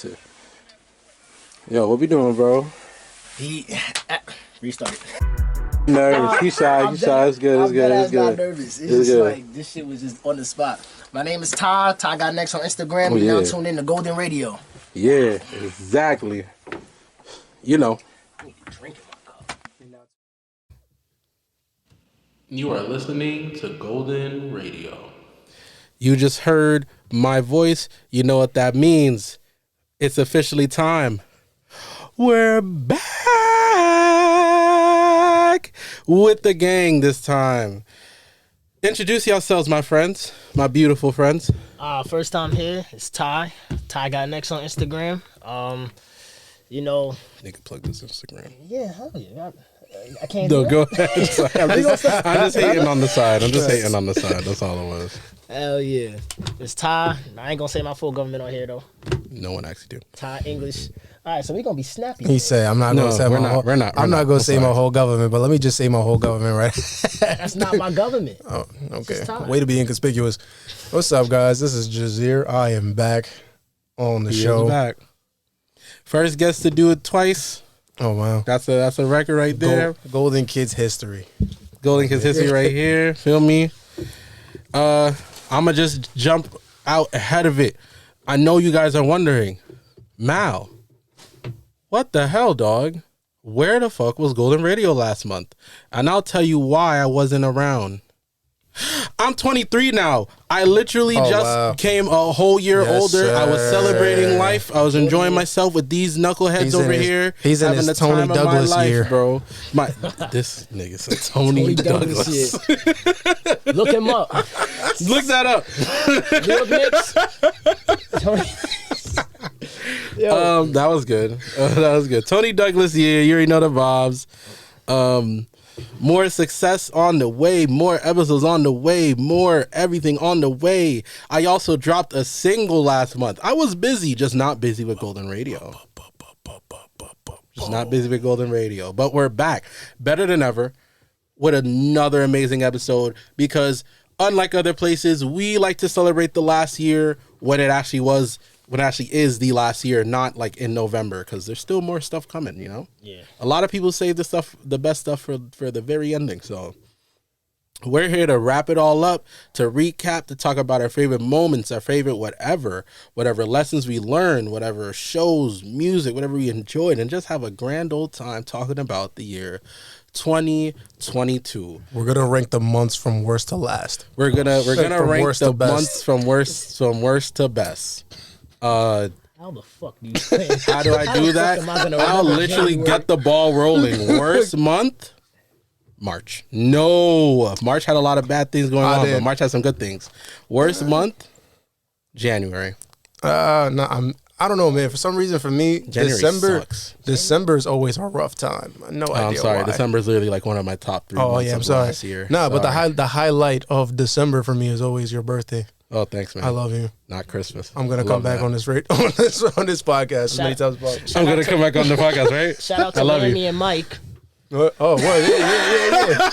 Jasir. Yo, what we doing, bro? Restarted. Nervous. He's shy. It's good. It's good. It's good. I'm not nervous. It's just good. like this shit was just on the spot. My name is Ty. Ty got next on Instagram. Oh, You yeah. now tune in to Golden Radio. Yeah, exactly. You know. You are listening to Golden Radio. You just heard my voice. You know what that means. It's officially time. We're back with the gang this time. Introduce yourselves, my friends, my beautiful friends. First time here. It's Ty. Ty got next on Instagram. You know. Nigga, plug this Instagram. Yeah, hell yeah. I can't. No, do go ahead. Sorry, I'm just hating on the side. Hating on the side. That's all it was. Hell yeah. It's Ty. I ain't gonna say my full government on here though. No one actually do. Ty English. All right, so we gonna be snappy. He said, "I'm not gonna say my whole. I'm not gonna say my whole government, but let me just say my whole government, right?" That's not my government. Oh, okay. Way to be inconspicuous. What's up, guys? This is Jasir. I am back on the show. Back. First guest to do it twice. Oh wow, that's a record right there. Golden Kids history. Golden Kids history right here. Feel me? I'ma just jump out ahead of it. I know you guys are wondering, Mal, what the hell, dog? Where the fuck was Golden Radio last month? And I'll tell you why I wasn't around. I'm 23 now. I literally came a whole year older. Sir. I was celebrating life. I was enjoying myself with these knuckleheads over here. He's in his Toney Douglas life, year, bro. This nigga said Toney Douglas. Look him up. Look that up. That was good. That was good. Toney Douglas year. You already know the vibes. More success on the way, more episodes on the way, more everything on the way. I also dropped a single last month. I was busy, just not busy with Golden Radio. But we're back, better than ever, with another amazing episode because unlike other places, we like to celebrate the last year when it actually is the last year, not like in November, because there's still more stuff coming, you know? Yeah. A lot of people save the best stuff for the very ending. So we're here to wrap it all up, to recap, to talk about our favorite moments, our favorite whatever lessons we learned, whatever shows, music, whatever we enjoyed, and just have a grand old time talking about the year 2022. We're gonna rank the months from worst to last. We're gonna rank the months from worst to best. How the fuck do you say? How do I do that? I'll literally get the ball rolling. Worst month? March. No. March had a lot of bad things going on, but March had some good things. Worst month? January. No, I don't know, man. For some reason, for me, December is always a rough time. No idea. I'm sorry. Why. December is literally like one of my top 3 months of last year. No, but the highlight of December for me is always your birthday. Oh, thanks, man. I love you. Not Christmas. I'm gonna come back on this podcast as many times as possible. I'm gonna come back on the podcast, right? Shout out to Lammy and Mike. Oh, what? Yeah.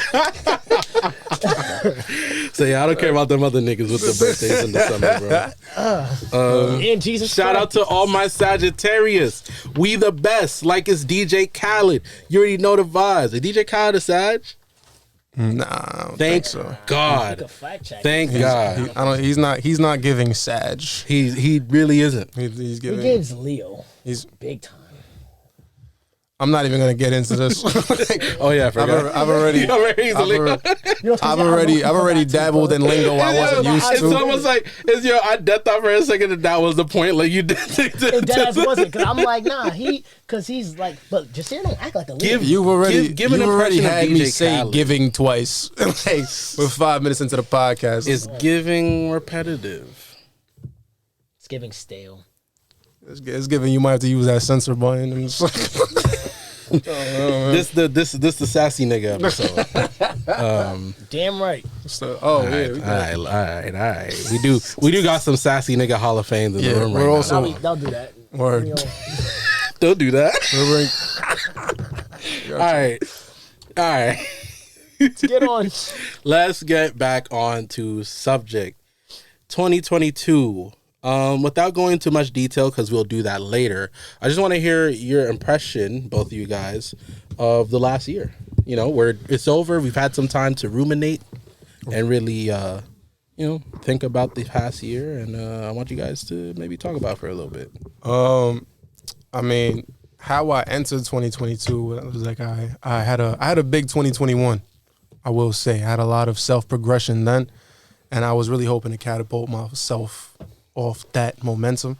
So yeah, I don't care about them other niggas with the birthdays in December, bro. And Jesus shout out to all my Sagittarius. We the best, like it's DJ Khaled. You already know the vibes. Is DJ Khaled a Sag? Nah, I don't Thank think so. God. Thank God. He's not giving Sag. He really isn't. He's giving. He gives Leo. He's big time. I'm not even gonna get into this. Oh yeah, I forgot. I've already dabbled in lingo I wasn't used to. It's almost like I thought for a second that was the point. Like you did think that wasn't, because I'm like, nah, because he's like, but Jasir don't act like a Leo. You've already had me say giving twice, like we're 5 minutes into the podcast. It's giving repetitive. It's giving stale. It's giving you might have to use that censor button. And this the sassy nigga episode. Damn right. All right. We do got some sassy nigga Hall of Fame in the room right now. Don't do that. Word. Don't do that. All right. Let's get on. Let's get back on to subject. 2022. Without going into much detail, because we'll do that later, I just want to hear your impression, both of you guys, of the last year. You know, where it's over, we've had some time to ruminate and really, think about the past year, and I want you guys to maybe talk about it for a little bit. I mean, how I entered 2022, it was like I had a big 2021. I will say I had a lot of self progression then, and I was really hoping to catapult myself off that momentum.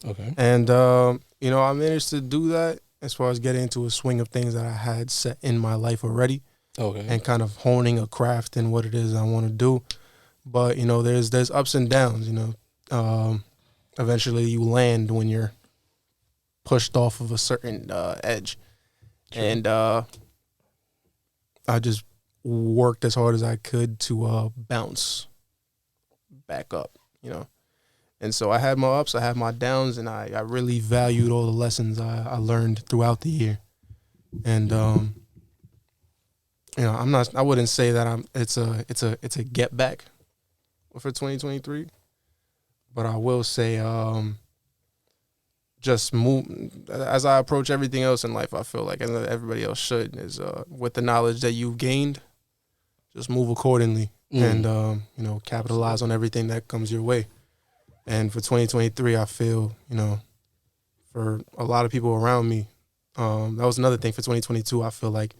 Okay. And I managed to do that as far as getting into a swing of things that I had set in my life already. Okay. And kind of honing a craft in what it is I want to do. But there's ups and downs. Eventually you land when you're pushed off of a certain edge. True. And I just worked as hard as I could to bounce back up, And so I had my ups, I had my downs, and I really valued all the lessons I learned throughout the year. And I wouldn't say that it's a get back for 2023, but I will say just move as I approach everything else in life. I feel like, and everybody else should, is with the knowledge that you've gained, just move accordingly and capitalize on everything that comes your way. And for 2023, I feel, for a lot of people around me, that was another thing for 2022. I feel like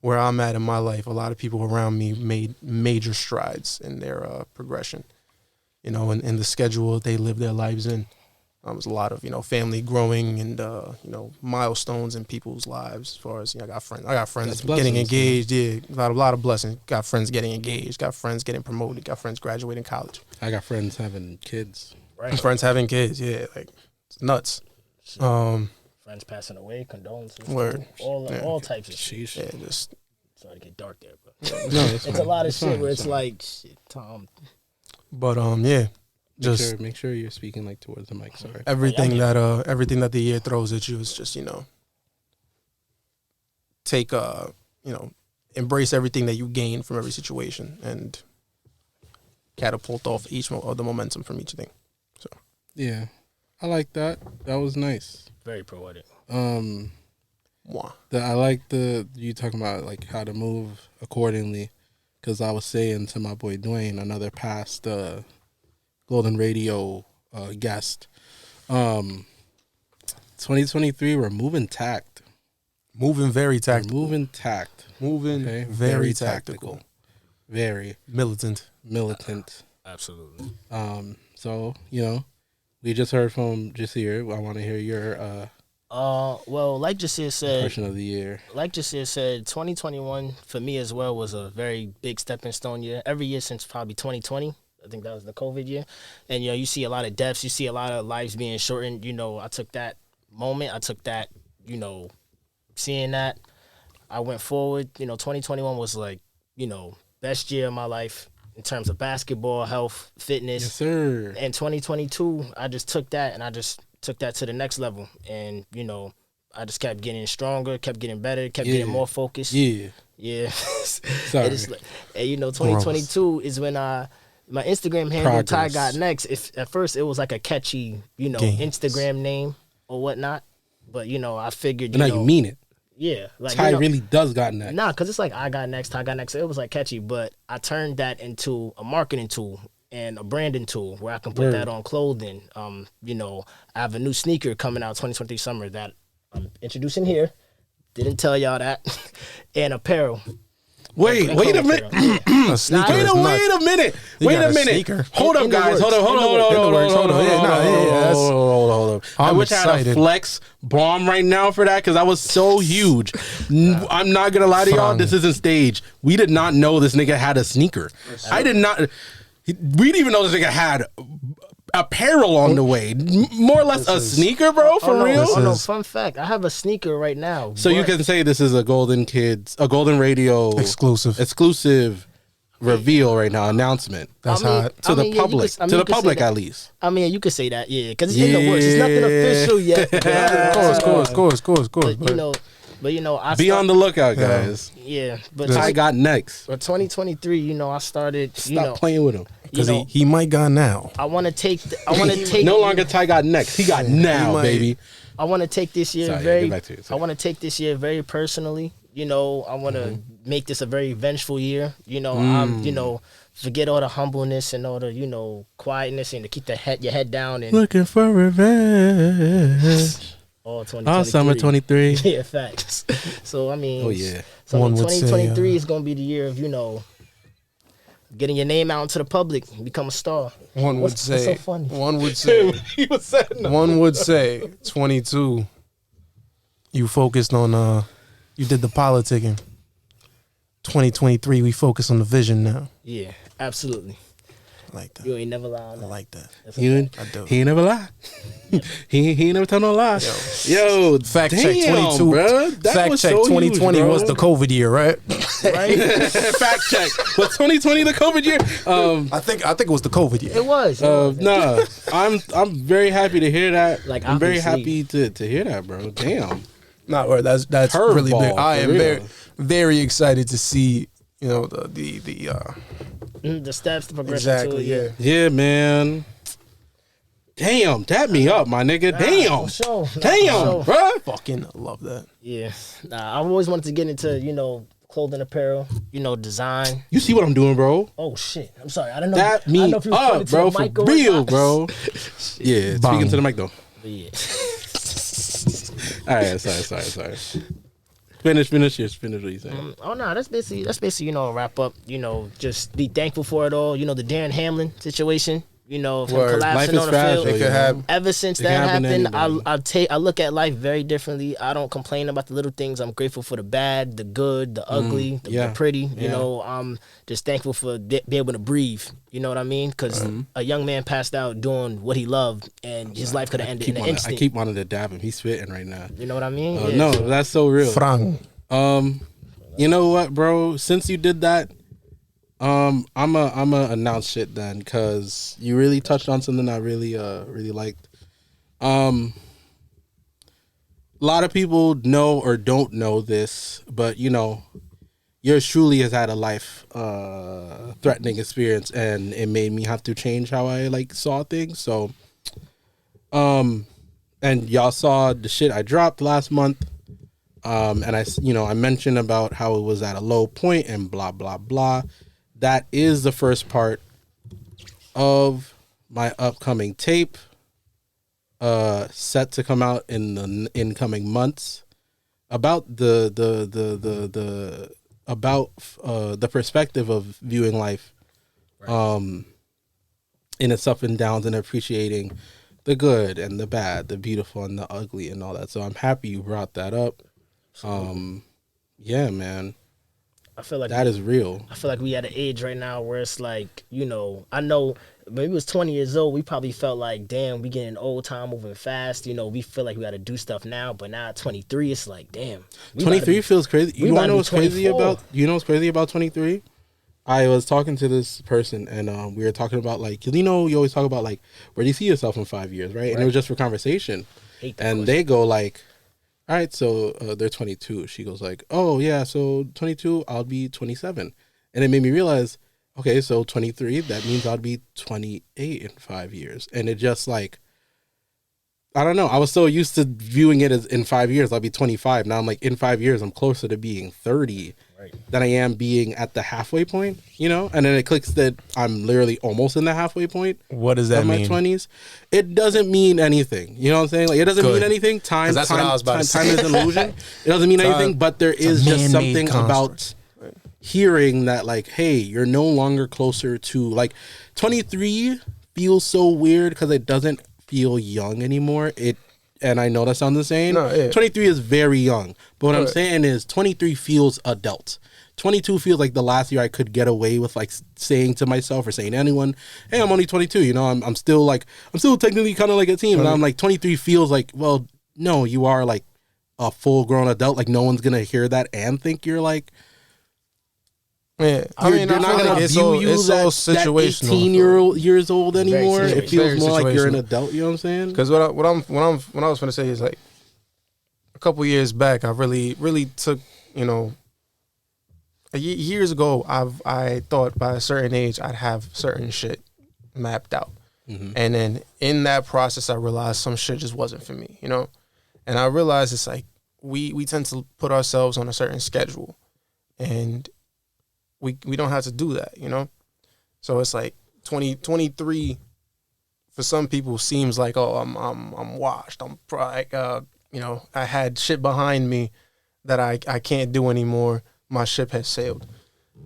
where I'm at in my life, a lot of people around me made major strides in their progression, in the schedule they live their lives in. There's a lot of, family growing and, milestones in people's lives as far as, I got friends getting engaged. Yeah, a lot of blessings. Got friends getting engaged. Got friends getting promoted. Got friends graduating college. I got friends having kids. Right. Friends having kids. Yeah, like it's nuts. Friends passing away, condolences. Word. All types of shit. Yeah, just. Sorry to get dark there, but No, it's a lot of shit where it's like, shit, Tom. But yeah. Make sure you're speaking like towards the mic. Sorry. Everything that the year throws at you is just take embrace everything that you gain from every situation and catapult off each of the momentum from each thing. So yeah, I like that. That was nice. Very poetic. Mwah. I like you talking about like how to move accordingly, because I was saying to my boy Dwayne, another past Golden Radio guest. 2023, we're moving tact. Moving very tactical. Moving tact. Moving very tactical. Very militant. Absolutely. So, we just heard from Jasir. I want to hear your well, like Jasir said, impression of the year. Like Jasir said, 2021 for me as well was a very big stepping stone year. Every year since probably 2020. I think that was the COVID year. And, you see a lot of deaths. You see a lot of lives being shortened. I took that moment. I took that, seeing that. I went forward. 2021 was like, best year of my life in terms of basketball, health, fitness. Yes, sir. And 2022, I just took that and I just took that to the next level. And, I just kept getting stronger, kept getting better, kept getting more focused. Yeah. Yeah. Sorry. And 2022 is when my Instagram handle, Ty Got Next. At first it was like a catchy, Games. Instagram name or whatnot. But, I figured, But now you mean it. Yeah. Like, Ty really does got next. Nah, because it's like I Got Next, Ty Got Next. It was like catchy, but I turned that into a marketing tool and a branding tool where I can put that on clothing. I have a new sneaker coming out 2023 summer that I'm introducing here. Didn't tell y'all that. And apparel. Wait a minute. A sneaker Wait a minute. Hold up, guys. Hold up. I wish I had a flex bomb right now for that, because that was so huge. I'm not gonna lie to y'all. This isn't staged. We did not know this nigga had a sneaker. I did not. We didn't even know this nigga had apparel on the way. More or less a sneaker, bro. For real. Oh no! Fun fact: I have a sneaker right now. So you can say this is a Golden Radio exclusive reveal right now, announcance. That's hot to the public. To the public, at least. I mean, you could say that, yeah, because it's in the works. It's nothing official yet. Of course. But I be on the lookout, guys. Yeah, but I got next. For 2023, I started. Stop playing with him. because he might got now. I want to take. No longer Ty got next. He got now, baby. I want to take this year I want to take this year very personally. You know, I want to make this a very vengeful year. You know, forget all the humbleness and all the quietness and to keep your head down and looking for revenge. All summer 23. Yeah, facts. So I mean, So One would 2023 say, is gonna be the year of getting your name out into the public, become a star. What's so funny? One would say. One would say 22. You focused on you did the politicking. 2023, we focus on the vision now. Yeah, absolutely. I like that. You ain't never lied. I like that. He ain't never lie. he ain't never tell no lies. Yo, fact damn, check 22, bro. Fact check 2020 was the COVID year, right? Right? Fact check. Was 2020 the COVID year? I think it was the COVID year. It was. Nah, I'm very happy to hear that. Like, I'm very obviously. happy to hear that, bro. Damn. Not right. That's Curveball, really big. I am for real. very very excited to see the The steps, the progression exactly to it. yeah. Yeah, man. Damn, tap me up, my nigga. Damn. For sure. Damn, bro. Fucking love that. Yeah. I've always wanted to get into clothing, apparel, design. You see what I'm doing, bro? Oh shit! I'm sorry. I don't know. Tap I me don't know if you was up, pointing to bro. the For mic or real, not. bro. Yeah, Bang. speaking to the mic, though. But yeah. All right, sorry. Finish what you saying. Oh no, that's basically a wrap up. Just be thankful for it all. The Darren Hamlin situation. Of him Word. Life collapsing is on the fragile. field. It could happen. Ever since It that can happen to happened, anybody. I look at life very differently. I don't complain about the little things. I'm grateful for the bad, the good, the ugly, the pretty. I'm just thankful for be able to breathe. You know what I mean? Because a young man passed out doing what he loved, and his life could have ended in an instant. I keep wanting to dab him. He's spitting right now. You know what I mean? Yeah, No, so- that's so real. Frang. You know what, bro? Since you did that, I'm a announce shit then, cause you really touched on something I really liked. A lot of people know or don't know this, but yours truly has had a life threatening experience, and it made me have to change how I saw things. So, and y'all saw the shit I dropped last month. And I mentioned about how it was at a low point and blah, blah, blah. That is the first part of my upcoming tape, set to come out in the incoming months, about the perspective of viewing life, in its up and downs, and appreciating the good and the bad, the beautiful and the ugly and all that. So I'm happy you brought that up. Yeah, man. I feel like that is real. I feel like we at an age right now where it's like, I know when we was 20 years old, we probably felt like, damn, we getting old, time moving fast. We feel like we got to do stuff now. But now at 23, it's like, damn. 23 feels crazy. You want to know what's crazy 24. about? You know what's crazy about 23? I was talking to this person, and we were talking about you always talk about where do you see yourself in 5 years, right? And it was just for conversation. Hate that And question. they go all right, so they're 22. She goes oh yeah, so 22, I'll be 27. And it made me realize, okay, so 23, that means I'll be 28 in 5 years. And it just I don't know. I was so used to viewing it as in 5 years, I'll be 25. Now I'm in 5 years, I'm closer to being 30 than I am being at the halfway point, And then it clicks that I'm literally almost in the halfway point. What does that of my mean? 20s. It doesn't mean anything. You know what I'm saying? It doesn't Good. mean anything. Time that's what I was about to time say. is an illusion. It doesn't mean anything, but there is a just man-made something about hearing that hey, you're no longer closer to 23 feels so weird because it doesn't feel young anymore. And I know that sounds insane. No, yeah. 23 is very young. But what I'm Right. saying is 23 feels adult. 22 feels like the last year I could get away with saying to myself or saying to anyone, hey, I'm only 22. I'm still I'm still technically kind of like a teen. But I'm 23 feels well, no, you are a full grown adult. No one's going to hear that and think you're Yeah, I you're mean, not I feel gonna like it's view all, you it's all situational. 18-years old anymore. Very It feels very more like you're an situational. adult. You know what I'm saying? Because what I was going to say is a couple years back, I really took years ago, I thought by a certain age I'd have certain shit mapped out, and then in that process, I realized some shit just wasn't for me, you know. And I realized it's like we tend to put ourselves on a certain schedule, and we don't have to do that, you know. So it's like 23 for some people seems like, oh, I'm washed. I'm like, you know, I had shit behind me that I can't do anymore. My ship has sailed.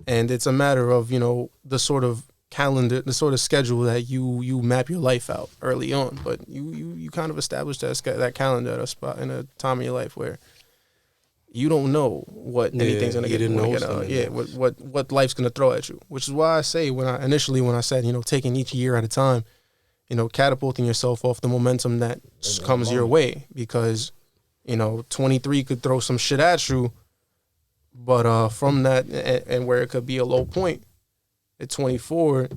And it's a matter of, you know, the sort of calendar, the sort of schedule that you map your life out early on. But you kind of establish that calendar at a spot in a time of your life where you don't know what anything's gonna get. What life's gonna throw at you. Which is why I say when I said, you know, taking each year at a time, you know, catapulting yourself off the momentum that comes your way, because, you know, 23 could throw some shit at you, but from that and where it could be a low point at 24,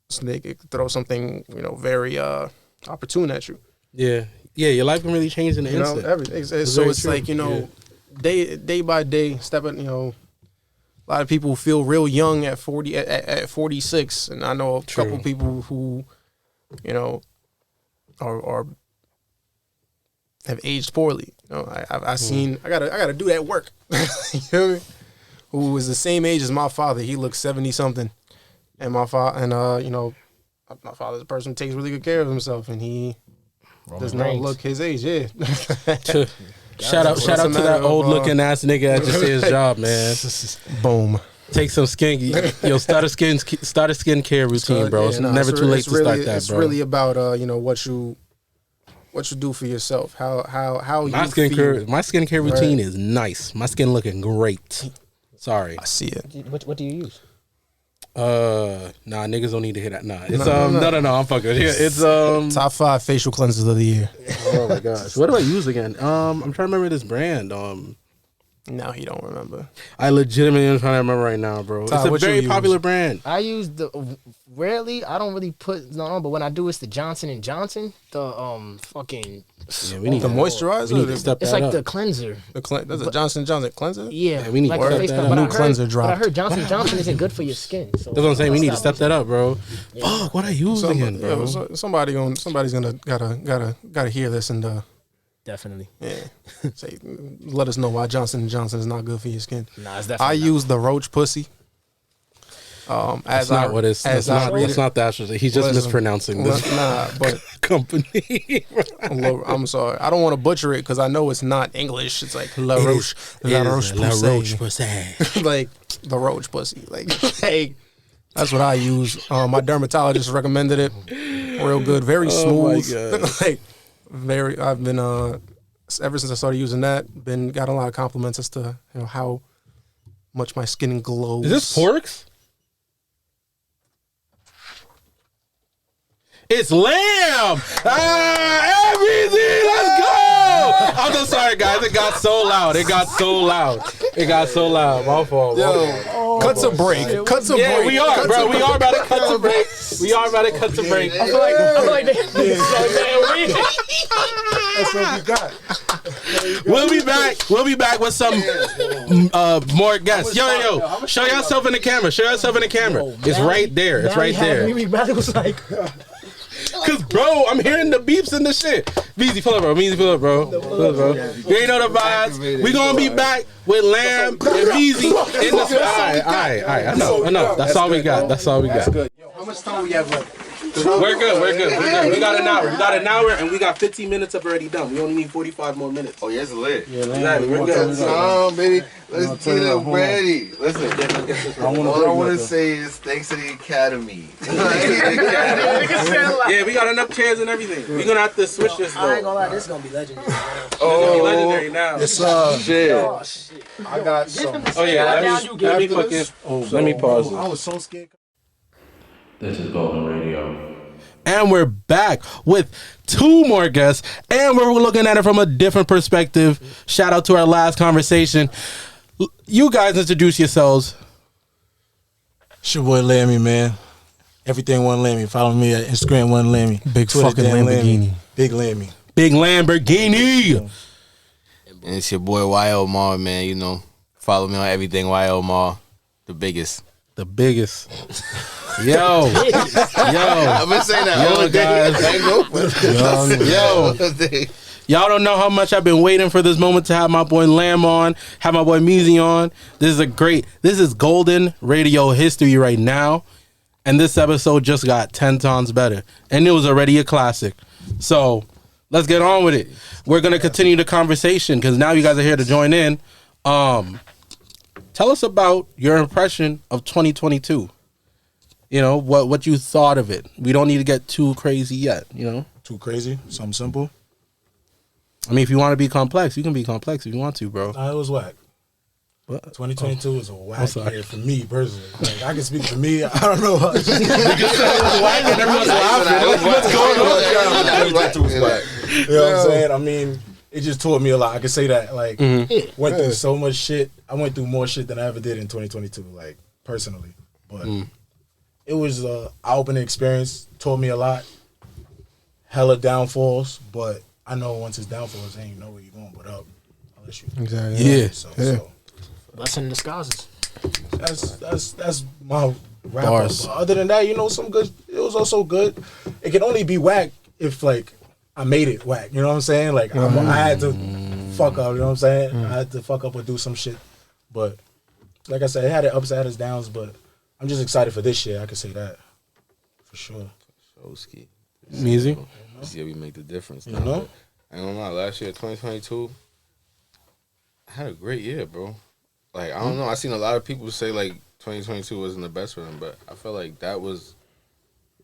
so they could throw something, you know, very opportune at you. Yeah, your life can really change in an instant. Everything. So it's true. Like, you know, day by day, stepping. You know, a lot of people feel real young at 40, at 46, and I know a couple people who, you know, are have aged poorly. You know, I've seen. I gotta do that work. You know, who is the same age as my father? He looks 70 something, and my father, and you know, my father's a person who takes really good care of himself, and he does not look his age. Yeah. Shout out to that old looking ass nigga at Jasir's job, man. Boom. Take some skin. Start a skincare routine, bro. It's never too late to start that, bro. It's really about you know, what you do for yourself. How you my skincare routine is nice. My skin looking great. Sorry. I see it. What do you use? Nah, niggas don't need to hear that. Nah, it's no, I'm fucking. It's top 5 facial cleansers of the year. Oh my gosh, what do I use again? I'm trying to remember this brand. No, he don't remember. I legitimately am trying to remember right now, bro. Todd, it's a very popular brand. I use rarely. I don't really put on, but when I do, it's the Johnson & Johnson. The fucking. Yeah, we need the moisturizer. We need to step it's that like up. The cleanser. That's a Johnson & Johnson cleanser. Yeah, we need like to step that up. New cleanser drop. But I heard Johnson & Johnson isn't good for your skin. So that's what I'm saying. We need to step that up, bro. Yeah. Fuck, what I use again, bro? Yeah, somebody's gonna gotta hear this and definitely. Yeah. Say, let us know why Johnson & Johnson is not good for your skin. Nah, it's definitely. I use the Roach Pussy. That's not the actual. He's just mispronouncing this. But company. I'm sorry. I don't want to butcher it because I know it's not English. It's like La Roche Pussy. Like the Roach Pussy. Like, hey, that's what I use. My dermatologist recommended it. Real good. Very smooth. Like, I've been ever since I started using that, got a lot of compliments as to, you know, how much my skin glows. Is this Porks? It's Lamb! Everything, let's go! I'm so sorry, guys. It got so loud. My fault. Yo, cut to break. Yeah, we are, bro. We are about to cut to break. I feel like That's what we got. We'll be back with some more guests. Yo, show yourself in the camera. It's right there. It was like. Cause bro, I'm hearing the beeps and the shit. Beezy, pull up, bro. You ain't know the vibes. We gonna be back with Lamb and Beezy in the sky. Alright. I know. That's all we got. Good. Yo, how much time we have left? We're good. We got an hour, and we got 15 minutes up already done. We only need 45 more minutes. Oh, yeah, it's lit. Yeah, exactly. We're good. Baby. Let's get it ready. Listen, all I want to say is thanks to the Academy. Yeah, we got enough chairs and everything. We're going to have to switch this, though. I ain't gonna lie, this is gonna be legendary. It's going to be legendary now. It's shit. Oh, shit. I got some. Oh, yeah. Let me pause it. I was so scared. This is Golden Radio. And we're back with 2 more guests, and we're looking at it from a different perspective. Shout out to our last conversation. You guys introduce yourselves. It's your boy Lammy, man. Everything One Lammy. Follow me at Instagram One Lammy. Big Twitter, fucking Dan Lamborghini. Big Lammy. Big Lamborghini. And it's your boy YL Mar, man, you know. Follow me on everything. YL Mall, the biggest. The biggest. Yo. I've been saying that all day. Yo. Y'all don't know how much I've been waiting for this moment to have my boy Lamb on, have my boy Meezy on. This is golden radio history right now. And this episode just got 10 times better. And it was already a classic. So let's get on with it. We're going to continue the conversation because now you guys are here to join in. Tell us about your impression of 2022. You know, what you thought of it. We don't need to get too crazy yet, you know? Too crazy? Something simple? I mean, if you want to be complex, you can be complex if you want to, bro. It was whack. What? 2022 was a whack year for me personally. Like, I can speak for me. I don't know. What's going on? You know what I'm saying? I mean, it just taught me a lot. I can say that. Like, went through so much shit. I went through more shit than I ever did in 2022, like, personally. But it was an eye-opening experience. Taught me a lot. Hella downfalls, but I know once it's downfalls, ain't know where you're going but up. Unless you exactly. Yeah. So blessing in disguises. That's my wrap up. Bars. But other than that, you know, some good. It was also good. It can only be whack if like I made it whack. You know what I'm saying? Like I had to fuck up. You know what I'm saying? I had to fuck up or do some shit. But like I said, it had its ups, it had its downs. But I'm just excited for this year. I can say that for sure. So ski. Easy. This year we make the difference. You know? I don't know. Last year, 2022, I had a great year, bro. Like, I don't know. I seen a lot of people say, like, 2022 wasn't the best for them, but I feel like that was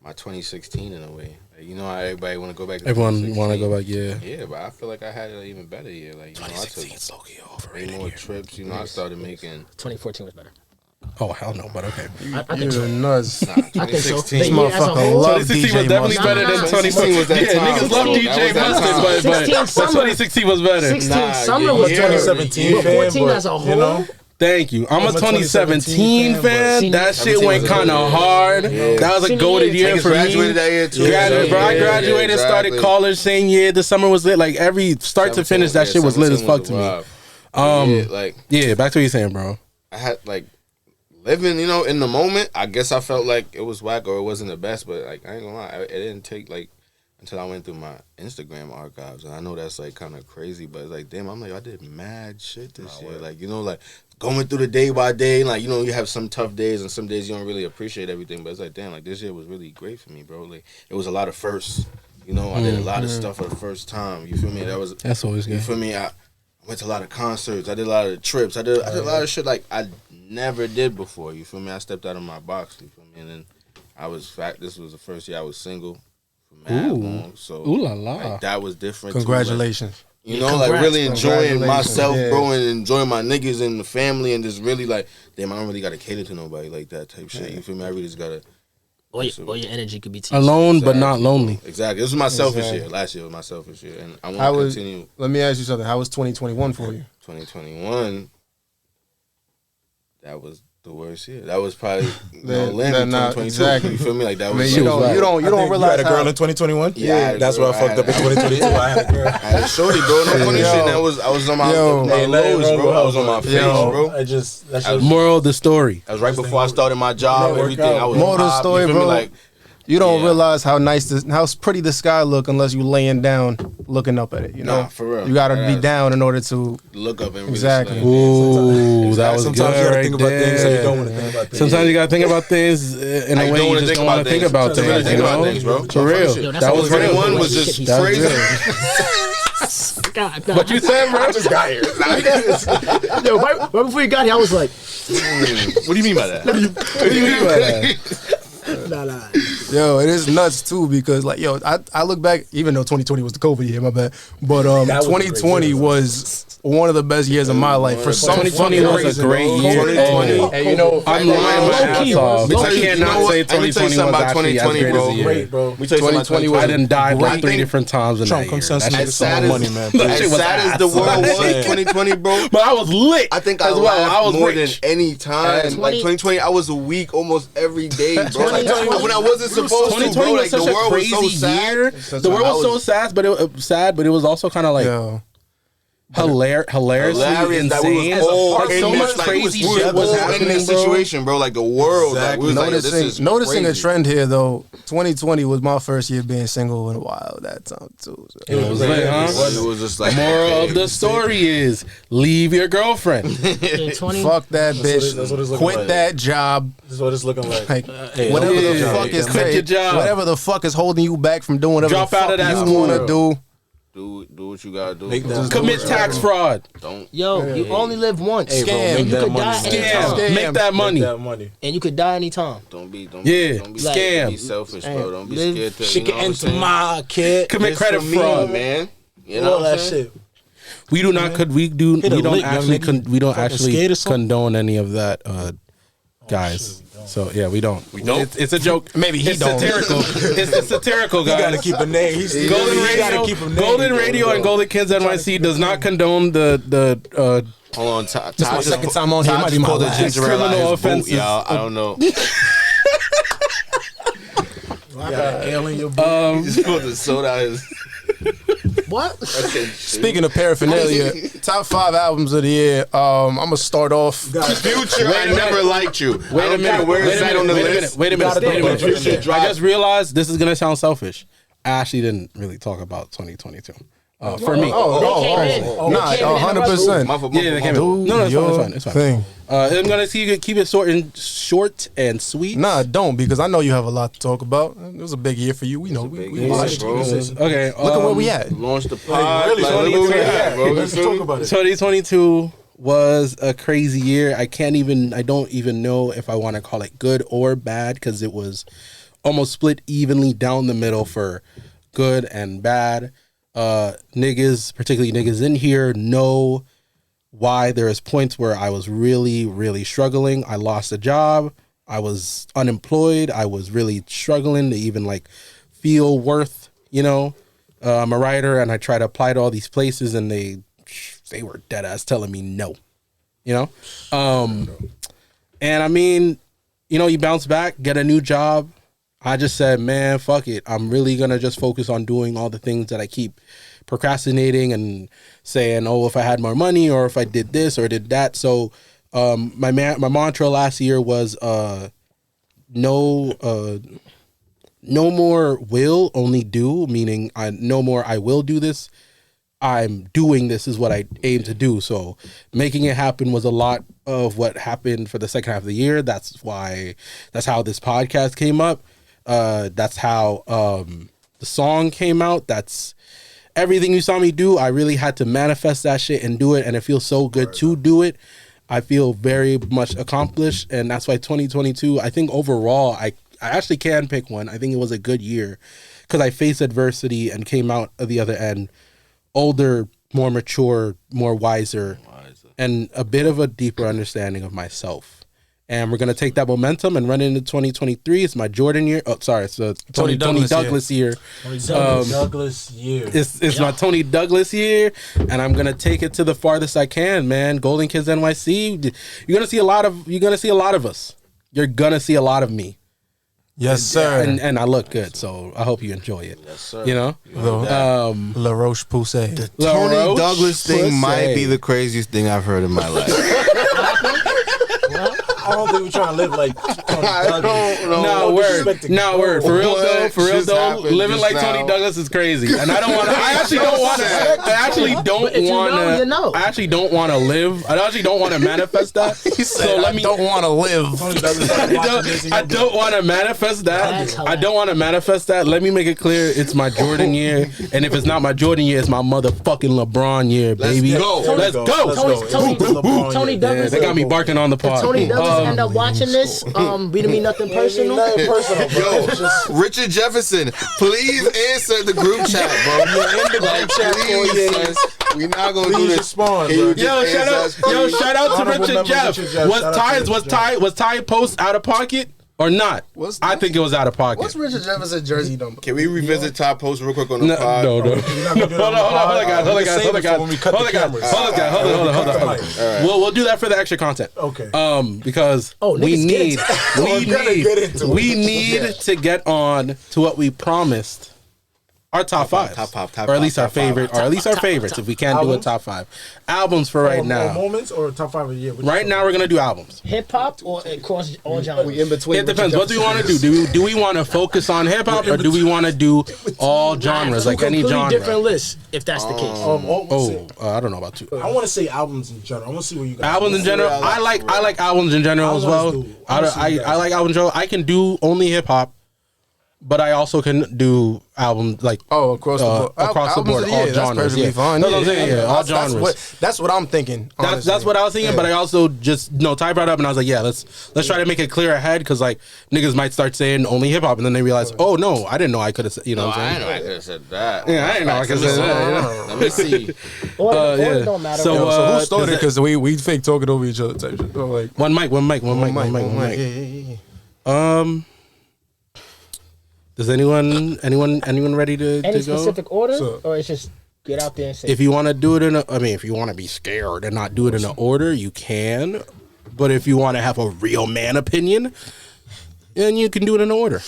my 2016 in a way. Like, you know how everybody want to go back to Everyone want to go back, yeah. Yeah, but I feel like I had an even better year. Like, you know, I took way more trips. You know, I started making... 2014 was better. Oh, hell no, but okay. I think so. Nuts. Nah, I think so. 2016. The year as a whole, love 2016 was DJ definitely Mustard. better than 2016 was that 2016. Yeah, time, niggas bro. love That DJ was that Mustard, time. but 16 summer. 2016 was better. 16 Nah, summer yeah, was yeah. 2017 but fan, 14 but, as a whole. you know, Thank you. I'm a 2017 fan, fan. but- That shit went 17 kind of was hard. Yeah. That was a Senior golden year. year Niggas for me. graduated that year, too. Bro, I Yeah, graduated, exactly. started college same year. The summer was lit. Like every start to finish, that shit was lit as fuck to me. Yeah, like, Yeah, back to what you're saying, bro. I had, like, living, you know, in the moment, I guess I felt like it was whack or it wasn't the best, but, like, I ain't gonna lie, it didn't take, like, until I went through my Instagram archives, and I know that's, like, kind of crazy, but it's like, damn, I'm like, I did mad shit this year. Like, you know, like, going through the day by day, like, you know, you have some tough days, and some days you don't really appreciate everything, but it's like, damn, like, this year was really great for me, bro. Like, it was a lot of firsts. You know, I did a lot of stuff for the first time. You feel me? That's always You good. feel me? I went to a lot of concerts. I did a lot of trips. I did a lot of shit like I never did before. You feel me? I stepped out of my box. You feel me? And then this was the first year I was single for mad long. So Ooh la la. like, that was different. too. Congratulations. Like, you know, like really enjoying myself, yeah. bro, and enjoying my niggas and the family, and just really like, damn, I don't really gotta cater to nobody like that type shit. You feel me? I really just gotta. All your energy could be teased. Alone, but not lonely. Exactly. This was my selfish year. Last year was my selfish year, and I How want to was- continue. Let me ask you something. How was 2021 for you? 2021, that was the worst year. That was probably That- Lammy that not- 2022. exactly. You feel me? Like that I was. mean, you don't I think realize you had a girl how, in 2021. Yeah, I had a that's girl. what I fucked up in 2022. I had a girl. I had a shorty, bro. No funny Yo. shit. That was I was on my, Yo. my Ain't nothing lowest, wrong bro. with I was on my her, face, Yo. bro. I just that's I was- just Moral of the story. That was right before I started my job. Didn't work Everything. out. I was Moral of the pop, story, you feel me? bro. Like, you don't Yeah. realize how how pretty the sky look unless you laying down looking up at it. You know, Nah, for real. You gotta be That's- down in order to. look up and really Exactly. slam. Ooh, that was sometimes good you gotta right think about things that you don't want to there. think about things. Sometimes you gotta think about things in I a don't way you wanna just think don't want to about think things. about Sometimes you things, gotta you think about know? things, bro. For real. Yo, that's That all was good. real. 21 was just Shit, That was crazy. good. God, What you said, bro? I just got here. Yo, right before you got here, I was like, What do you mean by that? What do you mean by that? nah. Yo, it is nuts too because like I look back even though 2020 was the COVID year, my bad, but That was a great 2020 year, was one of the best years of my life. For some 2020 fucking was a reason, great bro. year. 2020. Oh. And you know, I'm lying my Low-key, ass off. bro. I Let me tell you cannot something say about 2020 was actually as 2020, great as bro. a year. Great, bro. We tell you something about 2020 I was done died like I 3 think- different times in Trump that year. consensus That is shit so was- money, man. That As shit was sad as the ass. world was, saying. 2020, bro. But I was lit. I think as I well. laughed I was more rich. than any time. Like 2020, I was a week almost every day, bro. Like, when I wasn't supposed to, 2020 bro. was Like the such a world was crazy so sad. year. The world was so sad, but it was also kind of like yo, hilariously insane. Like so much crazy shit was happening in this bro. situation, bro. Like the world. Like, we was like, this is noticing crazy. a trend here though. 2020 was my first year being single in a while. That time too. So. It was just like moral of the story is leave your girlfriend. Fuck that bitch. That's what it's looking Quit like. that job. This is what it's looking like. Whatever the fuck is quit your job. Whatever the fuck is holding you back from doing whatever Drop the out fuck of that you school. want to do. Do what you gotta do. Commit tax fraud. Don't. Yo, you only live once. Scam. You could die anytime. Make that money. And you could die anytime. Don't be scam. Be selfish, bro. Don't be Live- scared to. She You know can what I'm enter saying? my kid. Commit It's credit for me, fraud. man. You know All what I'm that saying? shit. We do not we don't Hit a actually lick, young nigga. we don't Fucking actually scared or something? condone any of that, guys. So yeah, we don't. It's a joke. Maybe he it's don't. Satirical. It's satirical, You gotta guys. keep a name. Golden Radio and Golden Kids NYC does not condone the Hold on, This is my second time on here. Might be my pulled the last. ginger ale out Criminal his boot, offenses. y'all. I don't know. He just pulled the soda out his. What? Speaking of paraphernalia, top 5 albums of the year. I'm gonna start off. Future, I never liked you. Wait a minute. Where is that on the list? Wait a minute. Future I dropped. just realized this is gonna sound selfish. I actually didn't really talk about 2022. For me. Nah, 100%. Yeah, they came in. No, it's fine. Thing. I'm gonna see you keep it short and sweet. Nah, don't, because I know you have a lot to talk about. It was a big year for you. We know. We watched. bro. Okay, Look at where we at. Launched the pod. Really, Like, look where we at, bro. Let's talk about it. 2022 was a crazy year. I don't even know if I want to call it good or bad because it was almost split evenly down the middle for good and bad. Niggas, particularly niggas in here, know why there is points where I was really, really struggling. I lost a job. I was unemployed. I was really struggling to even like feel worth, I'm a writer and I try to apply to all these places and they were dead ass telling me no, and I mean, you bounce back, get a new job. I just said, man, fuck it. I'm really going to just focus on doing all the things that I keep procrastinating and saying, oh, if I had more money or if I did this or did that. So my mantra last year was no more will, only do, meaning no more I will do this. I'm doing this is what I aim to do. So making it happen was a lot of what happened for the second half of the year. That's how this podcast came up. That's how the song came out. That's everything you saw me do. I really had to manifest that shit and do it. And it feels so good to do it. I feel very much accomplished. And that's why 2022, I think overall, I actually can pick one. I think it was a good year because I faced adversity and came out of the other end older, more mature, more wiser, and a bit of a deeper understanding of myself. And we're going to take that momentum and run into 2023. It's my Jordan year. Oh, sorry. It's the Tony Douglas year. Douglas year. It's my Tony Douglas year. And I'm going to take it to the farthest I can, man. Golden Kids NYC. You're going to see a lot of us. You're going to see a lot of me. Yes, sir. And I look good, so I hope you enjoy it. Yes, sir. La Roche Poussey. The Tony Douglas thing might be the craziest thing I've heard in my life. I don't think we're trying to live like Tony Douglas. No word. For real though, living like Tony Douglas is crazy. And I actually don't want to live. I actually don't want to manifest that. So let me. Don't want to live. I don't want to manifest that. I don't want to manifest that. Let me make it clear. It's my Jordan year, and if it's not my Jordan year, it's my motherfucking LeBron year, baby. Let's go. Tony Douglas. They got me barking on the pod. Tony Douglas end up watching this. We don't mean nothing personal. Yo, Richard Jefferson, please answer the group chat, bro. We're not gonna do this. Respond, Can you bro. just Shout out to Honorable Richard Jeff. Richard Jeff. Was Ty post out of pocket or not? I think it was out of pocket. What's Richard Jefferson jersey number? Can we revisit Top Post real quick on the pod? No. Hold on. We'll do that for the extra content. Okay. Because we need to get on to what we promised Our top five, or at least our favorite, or at least our favorites. If we can't do a top five albums for right now, moments or top 5 of the year. Right now, we're gonna do albums. Hip hop or across all genres. We in between. It depends. What do we want to do? Do we want to focus on hip hop, or do we want to do all genres, like any genre? Different lists, if that's the case. I don't know about two. I want to say albums in general. I want to see where you guys. Albums in general. I like albums in general as well. I like albums in general. I can do only hip hop. But I also can do albums like across the board, all genres. That's fine. That's what I'm saying. All genres. That's what I'm thinking. That's what I was thinking. But I also just Ty brought up, and I was like, yeah, let's try to make it clear ahead, because like niggas might start saying only hip hop, and then they realize, oh no, I didn't know I could have. You know, what I'm saying? I didn't know I could have said that. Yeah, I didn't know I could have said that. Let me see. Order don't matter. So who started? Because we fake talking over each other type shit. So like one mic. Does anyone ready to Any go? specific order, or it's just get out there and say? If you want to do it if you want to be scared and not do it in an order, you can. But if you want to have a real man opinion, then you can do it in order.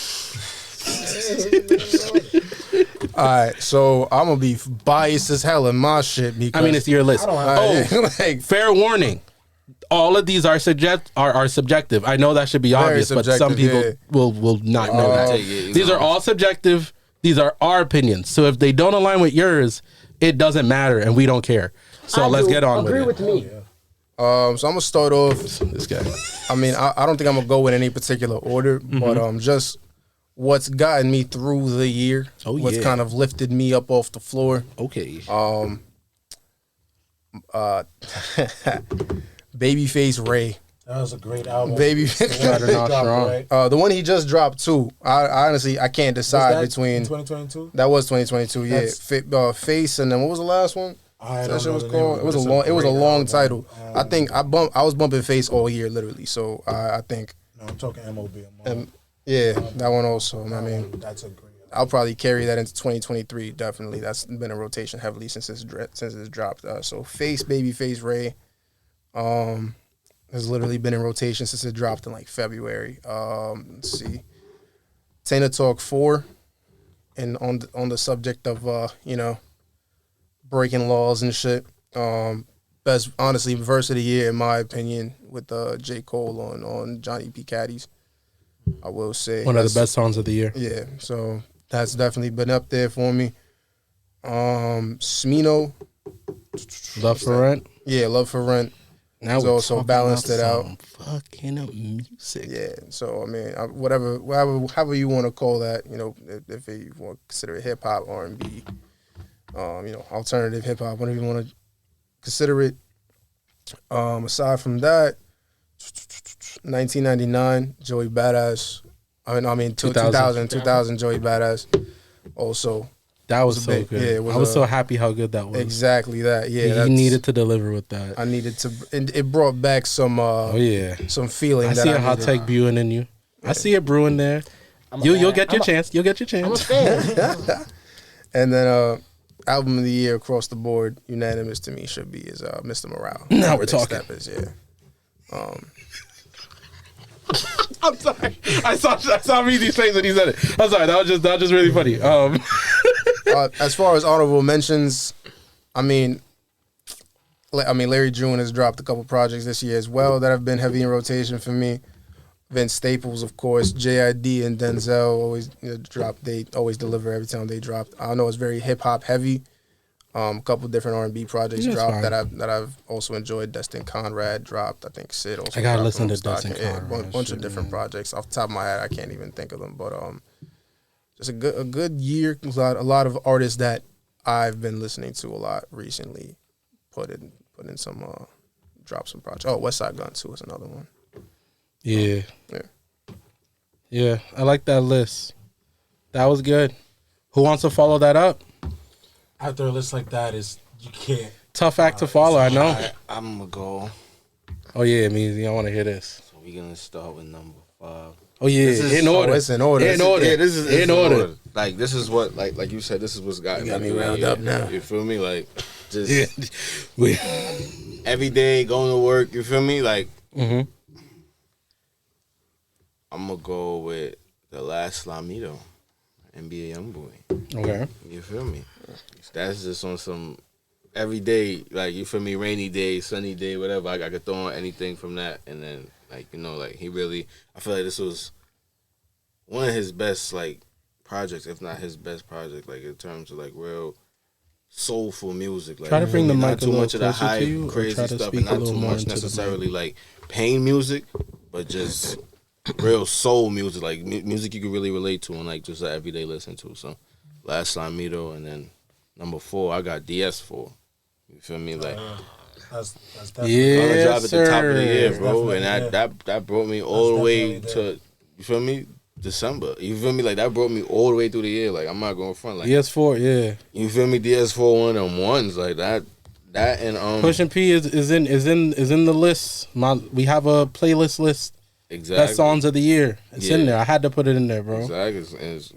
All right, so I'm gonna be biased as hell in my shit. Because it's your list. Fair warning. All of these are subjective. I know that should be obvious, but some people will not know that. These are all subjective. These are our opinions. So if they don't align with yours, it doesn't matter, and we don't care. So let's get on with it. Agree with me. So I'm gonna start off this guy. I mean, I don't think I'm gonna go in any particular order, but just what's gotten me through the year. What's kind of lifted me up off the floor. Okay. Babyface Ray. That was a great album. The one he just dropped too. I honestly can't decide between 2022. That was 2022. Yeah, Face, and then what was the last one? That shit was called. It was a long title. I think I was bumping Face all year literally. So I think. No, I'm talking MOB. That one also. I mean, that's a great. I'll probably carry that into 2023. Definitely, that's been a rotation heavily since it's dropped. So Face, Babyface Ray. Has literally been in rotation since it dropped in like February. Let's see, Toney Talk 4, and on the subject of breaking laws and shit. Best honestly verse of the year in my opinion with J. Cole on Johnny P. Caddies. I will say one of the best songs of the year. Yeah, so that's definitely been up there for me. Smino, Love for Rent. Yeah, Love for Rent. Now we also balanced it out. Fucking music. Yeah, so I mean, however you want to call that, if you want to consider it hip hop, R&B, alternative hip hop, whatever you want to consider it. Aside from that, 1999, Joey Badass. I mean 2000 Joey Badass. Also. That was so good. Yeah, I was so happy how good that was. Exactly that. Yeah, you needed to deliver with that. I needed to. And it brought back some. Some feeling. I see a hot take brewing in you. Yeah. I see it brewing there. You'll get your chance. You'll get your chance. And then album of the year across the board, unanimous to me should be Mr. Morale. Now we're talking. I'm sorry. I saw Meezy's face when he said it. I'm sorry. That was just really funny. As far as honorable mentions, Larry June has dropped a couple projects this year as well that have been heavy in rotation for me. Vince Staples, of course, JID and Denzel always drop. They always deliver every time they drop. I know it's very hip hop heavy. A couple different R&B projects dropped that I've also enjoyed. Destin Conrad dropped. I think Sid also. I gotta listen to Destin Conrad. A bunch of different projects. Off the top of my head, I can't even think of them. But just a good year. A lot of artists that I've been listening to a lot recently. Put in some drop some projects. Oh, West Side Gun 2 is another one. Yeah. I like that list. That was good. Who wants to follow that up? After a list like that, you can't. Tough act to follow, I know. I'm gonna go. Oh yeah, Meezy, I want to hear this. So we're gonna start with number 5. Oh yeah, in order. It's in order. Yeah, this is in order. Like this is what, like you said, this is what's got me wound up now. You feel me? Like just every day going to work. You feel me? Like I'm gonna go with the last Lammy though. NBA Youngboy. Okay. You feel me? That's just on some everyday, like, you feel me, rainy day, sunny day, whatever. I could throw on anything from that. And then, like, you know, like, he really, I feel like this was one of his best, like, projects, if not his best project, like, in terms of, like, real soulful music. Like, Try to bring the not mic a too little much of the closer high, to you, or crazy try to stuff, speak and a not little too more much into the necessarily, mic. like, pain music, but just real soul music, like, music you can really relate to and, like, just an everyday listen to. So, last Lamito, and then number 4, I got DS4. You feel me? Like, That's definitely gonna Yeah, drive at the top of the year, sir. bro. Definitely, And yeah. that brought me all the way definitely to, you feel me, December. You feel me? Like, that brought me all the way through the year. Like, I'm not going front. Like, DS4, yeah. you feel me? DS4, one of them ones. Like, that and Pushing P is in the list. We have a playlist list. exactly. Best songs of the year. It's in Yeah. there. I had to put it in there, bro. Exactly.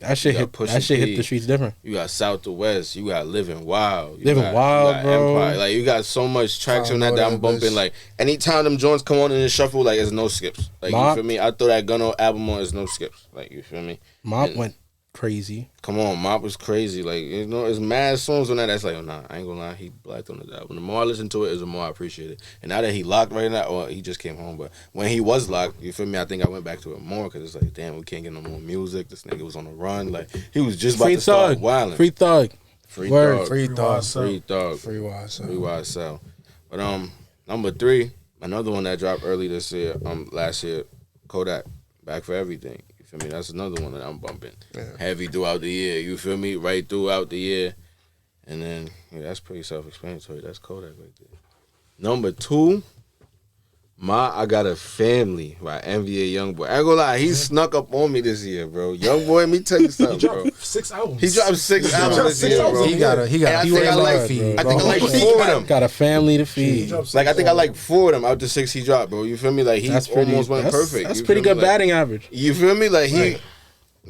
That shit hit. That shit hit the streets different. You got South to West. You got Living Wild. You Living got, Wild, got bro. Empire. Like, you got so much tracks I on that know I'm that bumping. bitch. Like, anytime them joints come on in the shuffle, like, there's no skips. Like, Mop. you feel me? I throw that Gunno album on, there's no skips. Like, you feel me? Mop And- went crazy. Come on, Mop was crazy. Like, you know, there's mad songs on that that's like, oh, nah, I ain't gonna lie, he blacked on the album. The more I listen to it, the more I appreciate it. And now that he locked right now, well, he just came home, but when he was locked, you feel me, I think I went back to it more because it's like, damn, we can't get no more music. This nigga was on the run. Like, he was just about Free to start Thug. wilding. Free Thug. Free Word. Thug. Free thought. Free Thug. Free YSL. Free YSL. But number 3, another one that dropped early this year, last year, Kodak, Back for Everything. You feel me? That's another one that I'm bumping. Yeah. Heavy throughout the year. You feel me? Right throughout the year. And then, yeah, that's pretty self-explanatory. That's Kodak right there. Number 2, I Got a Family by NBA Youngboy. I ain't gonna lie, he snuck up on me this year, bro. Youngboy, let me tell you He something, bro. dropped 6 albums. He dropped 6 albums dropped this 6 year, albums. bro. He got a And I think I like, feed. I think I like 4 of them. Got a family to He feed. dropped 6 Like, I think I albums. like 4 of them out the 6 he dropped, bro. You feel me? Like, he That's pretty. almost went perfect. That's You pretty feel me? good Like, batting average. you feel me? Like,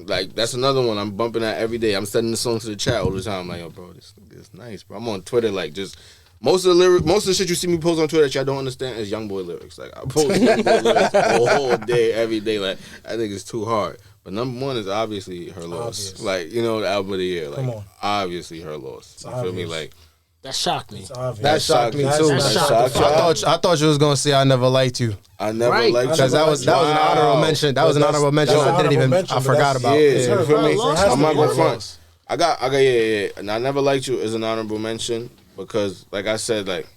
like, that's another one I'm bumping at every day. I'm sending the song to the chat all the time. I'm like, yo, bro, this is nice, bro. I'm on Twitter, like, just most of the shit you see me post on Twitter that y'all don't understand is Youngboy lyrics. Like, I post Youngboy lyrics all day, every day. Like, I think it's too hard. But number 1 is obviously Her Loss. Obvious. Like, you know, the album of the year. Like, Come on. obviously Her Loss. It's You feel me? obvious. Like, That shocked me. It's obvious. That shocked me too. That shocked I thought you was gonna say I never liked you I never Right. liked because that was an honorable mention. That was an honorable mention. that's I didn't honorable even. mention, I but forgot that's- about. Yeah, It's you Her feel me? Loss. It has I'm to not be gonna Her front. Loss. I got, yeah. And I Never Liked You is an honorable mention because, like I said, like,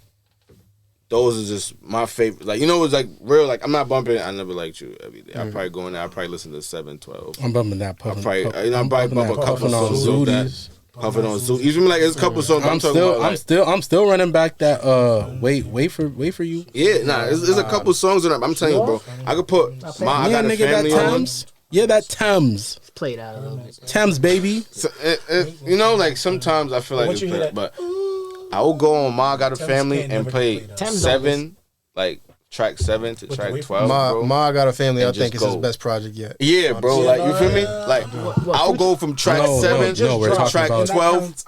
those are just my favorite. Like, you know, it's like real. Like, I'm not bumping I Never Liked You every day. I probably go in there. I probably listen to 712. I'm bumping that. I probably bump a couple Puffing on songs of that. Zooties. Puffing on Zoo. You feel me? Like, there's a couple songs I'm talking about. Like, I'm still running back that. Wait for you. yeah, nah, it's a couple songs on that. I'm telling you, bro. I could put I Got a nigga, that Family on. Thames. Yeah, that Thames. Played out a little bit. Thames, baby. So, you know, like, sometimes I feel like Once it's you hear better, that- but I will go on I Got a Thames Family can't and never play play that. Thames 7, like, track 7 to With the track wave- 12, bro. Ma Got a Family. I And think just is his go. best project yet. Yeah, bro. Yeah, Like, no, you feel me? yeah. Like, I'll go from track No, 7 no, we're to talking track about- 12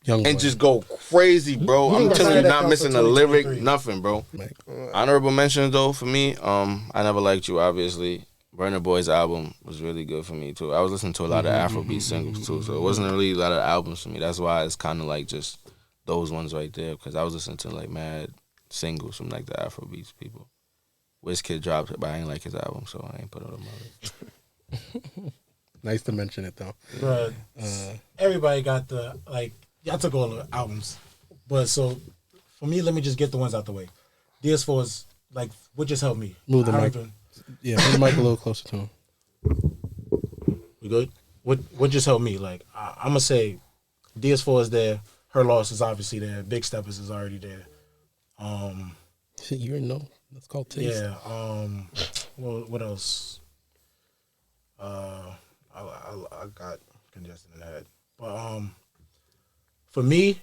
Young and boy. just go crazy, bro. I'm that's telling why you, that not counts missing for a lyric, 2023. nothing, bro. Like, Honorable mentions though for me. I Never Liked You, obviously. Burna Boy's album was really good for me too. I was listening to a lot of Afrobeat singles too, so it wasn't really a lot of albums for me. That's why it's kind of like just those ones right there, because I was listening to like mad singles from like the Afrobeats people. Wizkid dropped it, but I ain't like his album, so I ain't put it on my list. nice to mention it though. Bruh, everybody got the, like, y'all took all the albums. But so, for me, let me just get the ones out the way. DS4 is, like, what just helped me? Move the I mic. don't even- Yeah, put the mic a little closer to him. We good? What just helped me? Like, I'm going to say DS4 is there. Her Loss is obviously there. Big Steppers is already there. You already know. That's called taste. Yeah. What else? I got congested in the head. But for me,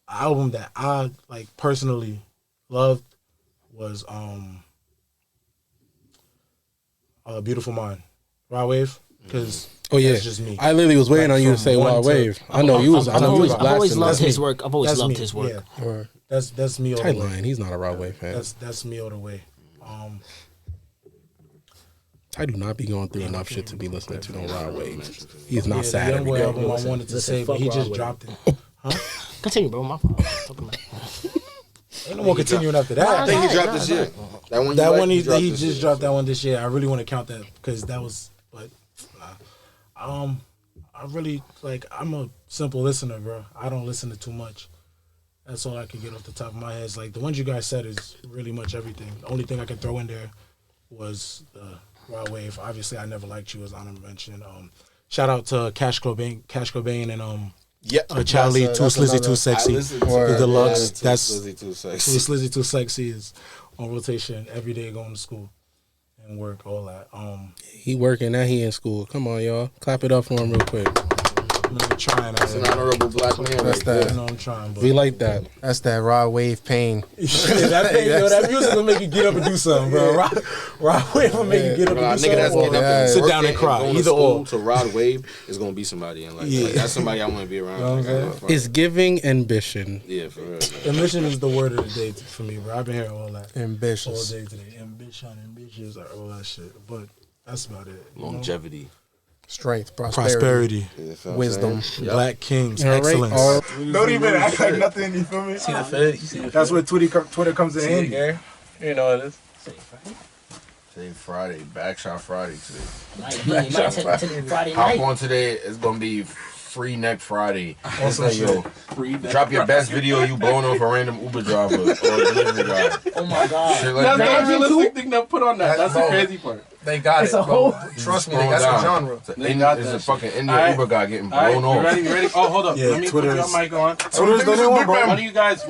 an album that I like personally loved was Beautiful Mind, Raw Wave, because Oh yeah, that's just me. I literally was waiting Like, on you to from say one Wild to- Wave. I know you was. I I've know you was always, I've always blasting. loved that. his work. I've always That's loved me, his work. yeah. Or That's me all Tight the way. line. He's not a Raw Wave fan. That's me all the way. I do not be going through enough shit to be listening to no Rod Wave. He's not The sad Young every Boy day. album I wanted to say, but he just dropped it. Continue, bro. My fault. Ain't no more continuing after that. I think he dropped this year. That one he just dropped that one this year. I really want to count that because that was, but I really like. I'm a simple listener, bro. I don't listen to too much. That's all I can get off the top of my head. It's like the ones you guys said is really much everything. The only thing I could throw in there was the Raw Wave. Obviously, I Never Liked You, as honorable mention. Shout out to Cash Cobain, and Charlie, Too Slizzy, Too Sexy, the deluxe. That's Slizzy, Too Too Sexy. Slizzy, Too Sexy is on rotation every day going to school and work, all that. He working and he in school. Come on, y'all. Clap it up for him real quick. I'm trying. That's an honorable black man. That's right that. I know I'm trying, but We like that. That's that Rod Wave pain. that music will make you get up and do something, bro. Rod Wave will make you get up Bro, a and do nigga that's something. getting up and Sit down working and cry. going to Either school or. to Rod Wave is gonna be somebody in life. Yeah. Like, that's somebody I want to be around. You know what I'm saying? It's giving ambition. Yeah, for real. Man. Ambition is the word of the day for me, bro. I've been hearing all that all Ambitious. day today. Ambition, ambitious, all that shit. But that's about it. you know? Longevity. Strength, prosperity, You feel what I'm wisdom. saying? Black kings, All right, excellence. Don't even act like nothing. You feel me? See the fit? You see the That's where Twitter comes in See the handy. game? You know what it is. Today Friday, Backshot Friday today. Might take Friday Hop night. on today. It's gonna be Free Neck Friday. Awesome It's like, yo, drop your best video you blowing off a random Uber driver or delivery guy. Oh my God. Shit like That's that. the realistic thing to put on that. That's the crazy part. They got It's it. a bro. whole- Trust me, Scroll that's a down. genre. It's a, They got it's that a fucking Indian Alright. Uber guy getting All right, blown off. you ready? Oh, hold up. Yeah, Let me put Twitter your is- mic on. Twitter's the new one, bro. One of you guys.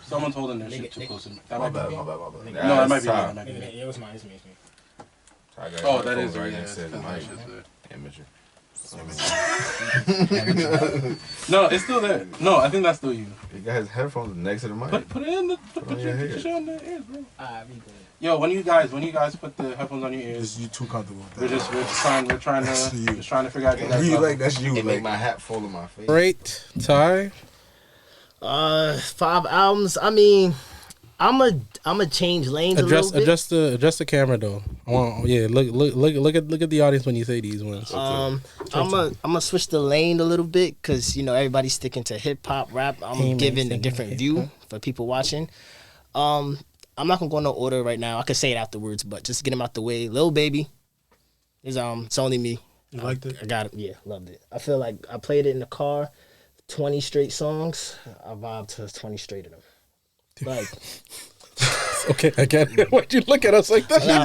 Someone's holding their shit too close to me. That might be me. My bad. No, that might be me. Ty. That might be me. It was mine. It's me. Ty got Oh, his that is phone right yeah, next to his that's mic. Amateur. No, it's still there. No, I think that's still you. He got his headphones next to the mic. Put it in the put on your your head. shit on the ears, bro. Alright, we good. Yo, when you guys put the headphones on your ears, Is you too comfortable with we're that? trying to figure out the next You level. like that's you. It make Like, my hat fall in my face. Great. Ty. 5 albums. I mean, I'm a change lanes a little bit. Adjust the camera though. I want look at the audience when you say these ones. I'm gonna switch the lane a little bit because everybody's sticking to hip hop, rap. I'm giving a different view for people watching. I'm not gonna go in no order right now. I could say it afterwards, but just to get them out the way. Lil Baby is It's Only Me. you liked it? I got it. Yeah, loved it. I feel like I played it in the car, 20 straight songs. I vibed to 20 straight of them. Like. Okay, I get it. Why'd you look at us like that? Because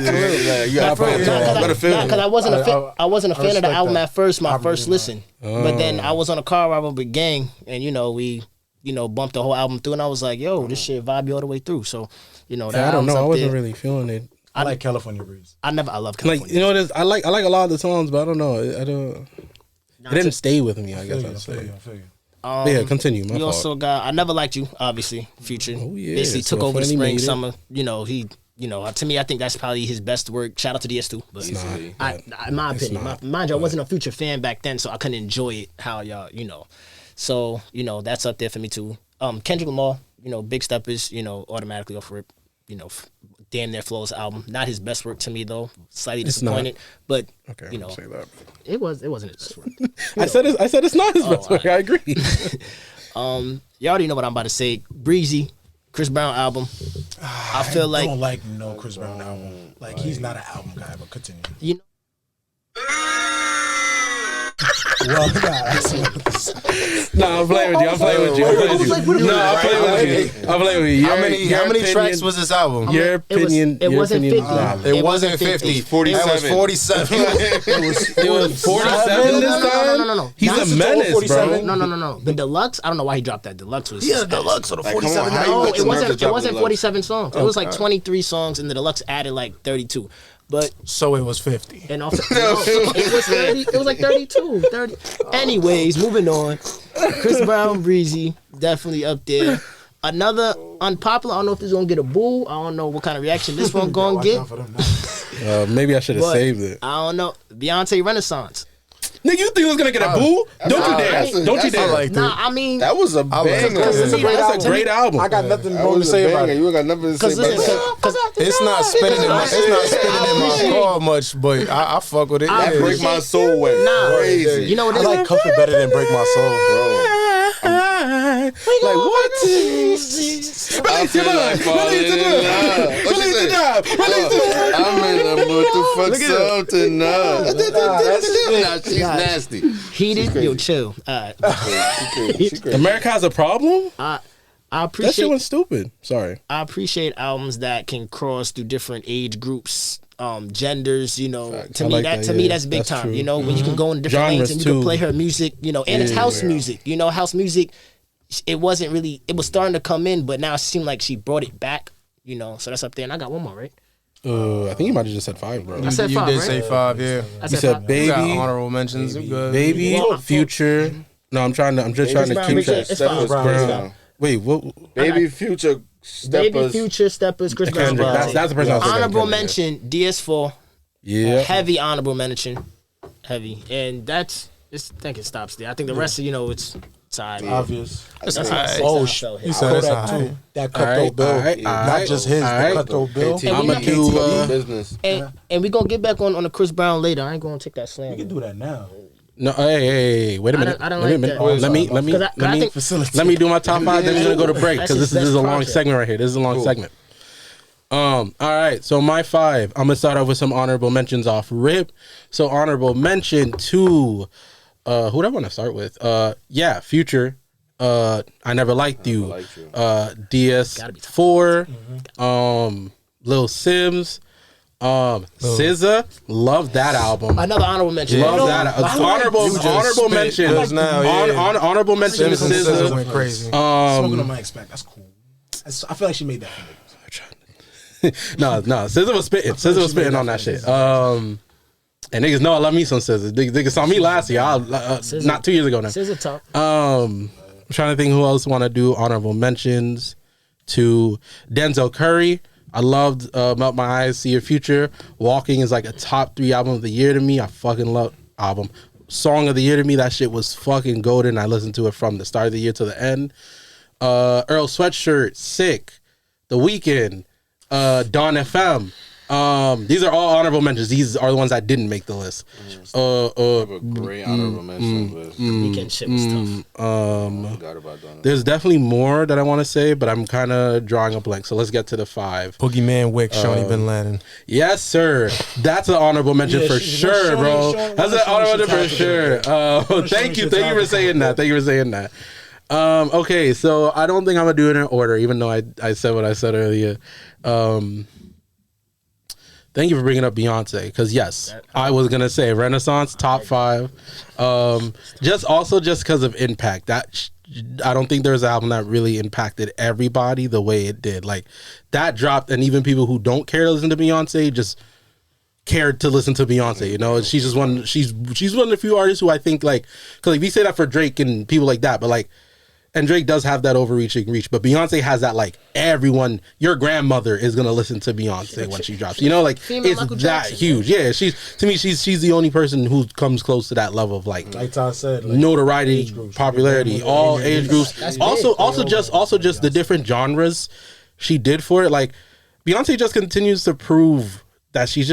I wasn't a fan of the respect album that. at first, my Probably first not. listen. But then I was on a car ride with Gang, and we bumped the whole album through, and I was like, yo, this shit vibe you all the way through. So that I don't album's know. I up wasn't there. really feeling it. I like California Breeze. I love California. Like what is? I like a lot of the songs, but I don't know. I don't. It didn't stay with me. I guess I'd I say. feel you. Yeah, continue. My We fault. also got I Never Liked You, obviously, Future. Oh, yeah. Basically So took over the finally spring, made it. summer. To me, I think that's probably his best work. Shout out to DS2. But Easily. in my It's opinion, not, mind you, I wasn't a Future fan back then, so I couldn't enjoy it how y'all, So, that's up there for me too. Kendrick Lamar, Big Steppers, automatically off rip, damn near Flow's album. Not his best work to me though. Slightly It's not. disappointed, but Okay, I'll say that. it wasn't his best work. I said it's not his best work. I agree. You already know what I'm about to say. Breezy, Chris Brown album. I feel I like don't like no Chris Brown album. Like he's not an album guy, but continue. you know. Well, that's what No, I'm playing with you. I'm playing with you. I'm playing with you. No, I'm playing with you. I'm playing with you. How many tracks was this album? Your opinion? It wasn't 50. It wasn't 50. 47. It was 47. It was 47 this time. No. He's a menace, bro. No. The deluxe. I don't know why he dropped that. Deluxe was deluxe on the Like, come on, how you No, let it your mother wasn't. drop It wasn't the 47 songs. It was like 23 songs, and the deluxe added like 32. But So it was 50. and also it was 30. It was like 32. 30. Anyways, moving on. Chris Brown, Breezy, definitely up there. Another unpopular. I don't know if this is gonna get a boo. I don't know what kind of reaction this one gonna Watch get. out for them now. Maybe I should have But saved it. I don't know. Beyonce Renaissance. Nigga, you think it was gonna get a boo? Don't you dare! Don't you dare! like Nah, I mean, That was a banger. That's a great album. I got nothing That more to was a say about banger. it. You ain't got nothing to say about that. It's not spinning in my car much, but I fuck with it. That Yeah. Break My Soul went crazy. you know what I it is? like Comfort better than Break My Soul, bro. Like what? I feel like falling in love. What she say? I'm in the mood to fuck something up. Nah, she's nasty. Heated, yo, chill. All right. She crazy. America has a problem. I That shit appreciate. went stupid. Sorry. I appreciate albums that can cross through different age groups, genders. You know, to I me like that that, to me yeah. that's big That's time. true. You know, when you can go in different Genres lanes and you can too. play her music. You know, and it's house music. You know, house music. It wasn't really. It was starting to come in, but now it seemed like she brought it back. You know, so that's up there. And I got one more, right? I think you might have just said 5, bro. I said You 5, did right? say 5, yeah. I You said said 5. Baby, You got honorable mentions. Good. Baby, Well, Future. No, I'm just trying to keep Chris track. Brown, Steppers, Chris Brown. Wait, what? Baby, Future, Baby, Steppers. Future, Steppers, Chris Brown. Kendrick. That's the person I was thinking. Honorable Kendrick, mention, DS4. Yeah. Heavy honorable mention. Heavy. And that's, I think it stops there. I think the rest of, it's alright. Obvious. That's a Oh, six out he here. said that's that all too. right. That cutthroat bill. Not just his, the cutthroat bill. I'ma do business. And we gonna get back on the Chris Brown later. I ain't gonna take that slam. We can do that now. no. Hey, wait a minute. I don't Wait a like minute. that. Let me let me do my top 5. Then we're gonna go to break That's because his this is best a long project. segment right here. This is a long segment. All right. So my 5. I'm gonna start off with some honorable mentions off rip. So honorable mention to who do I want to start with? Future. I Never Liked You. DS4. Lil Sims. SZA. Love that album. Another honorable mention. Love that. Honorable mention. Honorable mention to SZA SZA. went crazy. Smoking on my expect. That's cool. I feel like she made that for niggas. No, SZA was spitting. SZA was spitting on that shit. And niggas know I love me some SZA. Niggas saw me last year. Not 2 years ago now. SZA top. I'm trying to think who else want to do honorable mentions to Denzel Curry. I loved Melt My Eyes, See Your Future. Walking is like a top 3 album of the year to me. I fucking love album. Song of the year to me, that shit was fucking golden. I listened to it from the start of the year to the end. Earl Sweatshirt, Sick, The Weeknd, Dawn FM. These are all honorable mentions. These are the ones that didn't make the list. A great honorable mention list. Weekend shit was tough. Forgot about that. There's definitely more that I want to say, but I'm kind of drawing a blank. So let's get to the 5. Boogeyman Wick, Shawnee Bin Laden. Yes, sir. That's an honorable mention for sure, bro. That's an honorable mention for sure. Thank you for saying that. Thank you for saying that. Okay, so I don't think I'm gonna do it in order, even though I said what I said earlier. Thank you for bringing up Beyonce, because yes, I was gonna say Renaissance top 5. Just because of impact. I don't think there's an album that really impacted everybody the way it did. Like that dropped, and even people who don't care to listen to Beyonce just cared to listen to Beyonce. You know, she's just one. She's one of the few artists who I think like, because like we say that for Drake and people like that, but like. And Drake does have that overreaching reach, but Beyonce has that like everyone, your grandmother is gonna listen to Beyonce when she drops. You know, like it's Michael that Jackson, huge. Yeah, she's the only person who comes close to that level of like Todd said, like, notoriety, popularity, all age groups. Also just the different genres she did for it. Like Beyonce just continues to prove that she's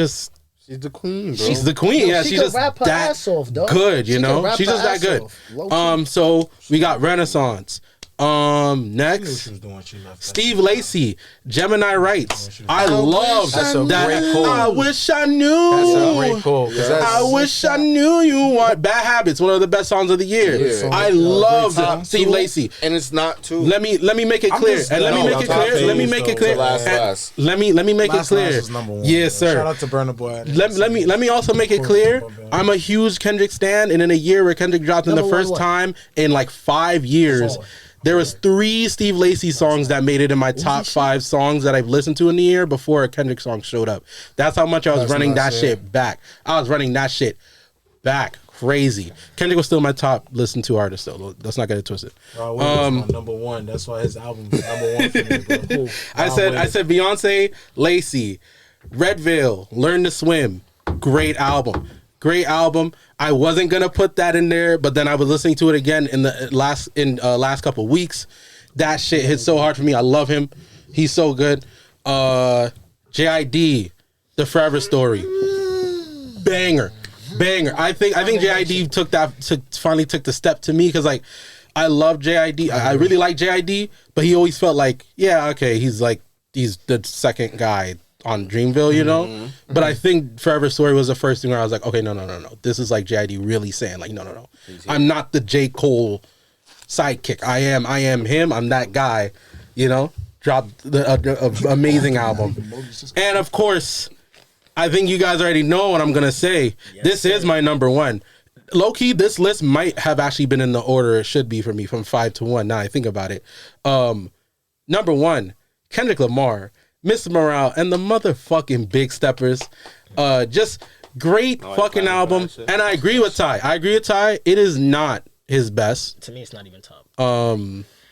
the queen, bro. She's the queen. Yeah, she's just rap her that ass off, dog. good, you She know. can rap She's her just that ass good. off. Low-key. So we got Renaissance. Next, Steve Lacy, Gemini Rights. I love that. Great call. I wish I knew. That's a great call. I wish I knew you want Bad Habits. One of the best songs of the year. Yeah. I love Steve Lacy. And it's not too. Let me make it clear. And let me make it clear. Let me make it clear. Last. Let me make it clear. Yes, sir. Shout out to Burna Boy. Let me also make it clear. I'm a huge Kendrick stan, and in a year where Kendrick dropped in the first time in like 5 years, there was 3 Steve Lacy songs that made it in my top 5 songs that I've listened to in the year before a Kendrick song showed up. That's how much I was running that shit back. I was running that shit back. Crazy. Kendrick was still my top listened to artist though. Let's not get it twisted. My number 1. That's why his album is number 1 for me, bro. I said Beyonce, Lacy, Red Veil, Learn to Swim. Great album. Great album. I wasn't gonna put that in there, but then I was listening to it again in the last couple of weeks. That shit hit so hard for me. I love him. He's so good. JID, The Forever Story, banger. I think JID finally took the step to me, because like I love JID. I really like JID, but he always felt like, yeah, okay, he's the second guy on Dreamville, you know? Mm-hmm. But I think Forever Story was the first thing where I was like, okay, no. This is like JID really saying, like, no. I'm not the J. Cole sidekick. I am him. I'm that guy, you know? Dropped the amazing album. And of course, I think you guys already know what I'm going to say. Yes, this is my number one. Low-key, this list might have actually been in the order it should be for me, from 5 to 1, now I think about it. Number one, Kendrick Lamar, Mr. Morale, and the motherfucking Big Steppers. Just great fucking album. And I agree with Ty. It is not his best. To me, it's not even top.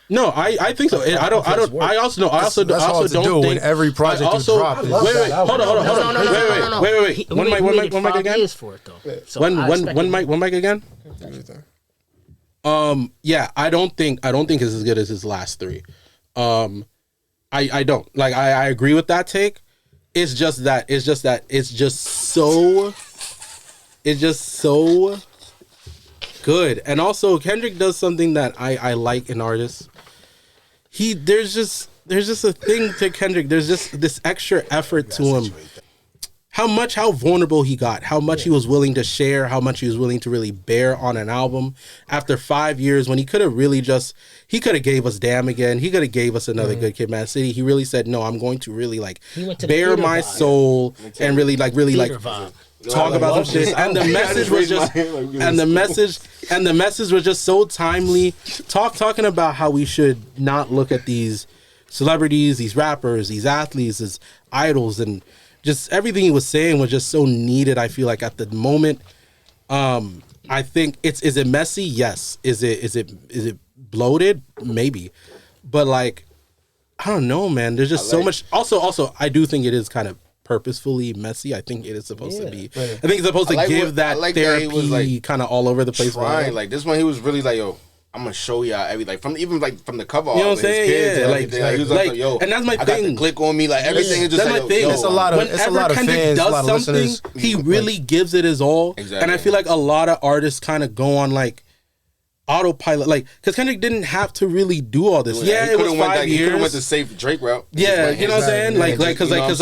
No, I think so. I also don't think when every project you drop. Wait, hold on. Wait. One mic again. For it, though. So one mic again. Yeah, I don't think it's as good as his last three. I don't like. I agree with that take. It's just so good. And also Kendrick does something that I like in artists. There's just a thing to Kendrick. There's just this extra effort to him. How vulnerable he got, how much he was willing to share, how much he was willing to really bear on an album after 5 years, when he could have gave us Damn Again. He could have gave us another Good Kid, Mad City. He really said, no, I'm going to really like bare my soul and really talk about some shit. And the message was just, and the message was just so timely. Talking about how we should not look at these celebrities, these rappers, these athletes as idols, and just everything he was saying was just so needed. I feel like at the moment, I think is it messy? Yes. Is it bloated? Maybe. But like, I don't know, man. There's just so much. Also, I do think it is kind of purposefully messy. I think it is supposed to be. I think it's supposed to give that therapy that kind of all over the place. Trying, like this one, he was really like, yo, I'm gonna show y'all everything, from the cover. You know what I'm saying? Yeah, he was like, yo, and that's my I thing. Got the click on me, like everything is just that's like, my thing. yo, It's a lot of Kendrick fans, does a lot of something, listeners. he really gives it his all. Exactly. And I feel like a lot of artists kind of go on like autopilot, like, because Kendrick didn't have to really do all this. Yeah, it was 5 years. He could have went the safe Drake route. Yeah, you know what I'm saying? Like, because that's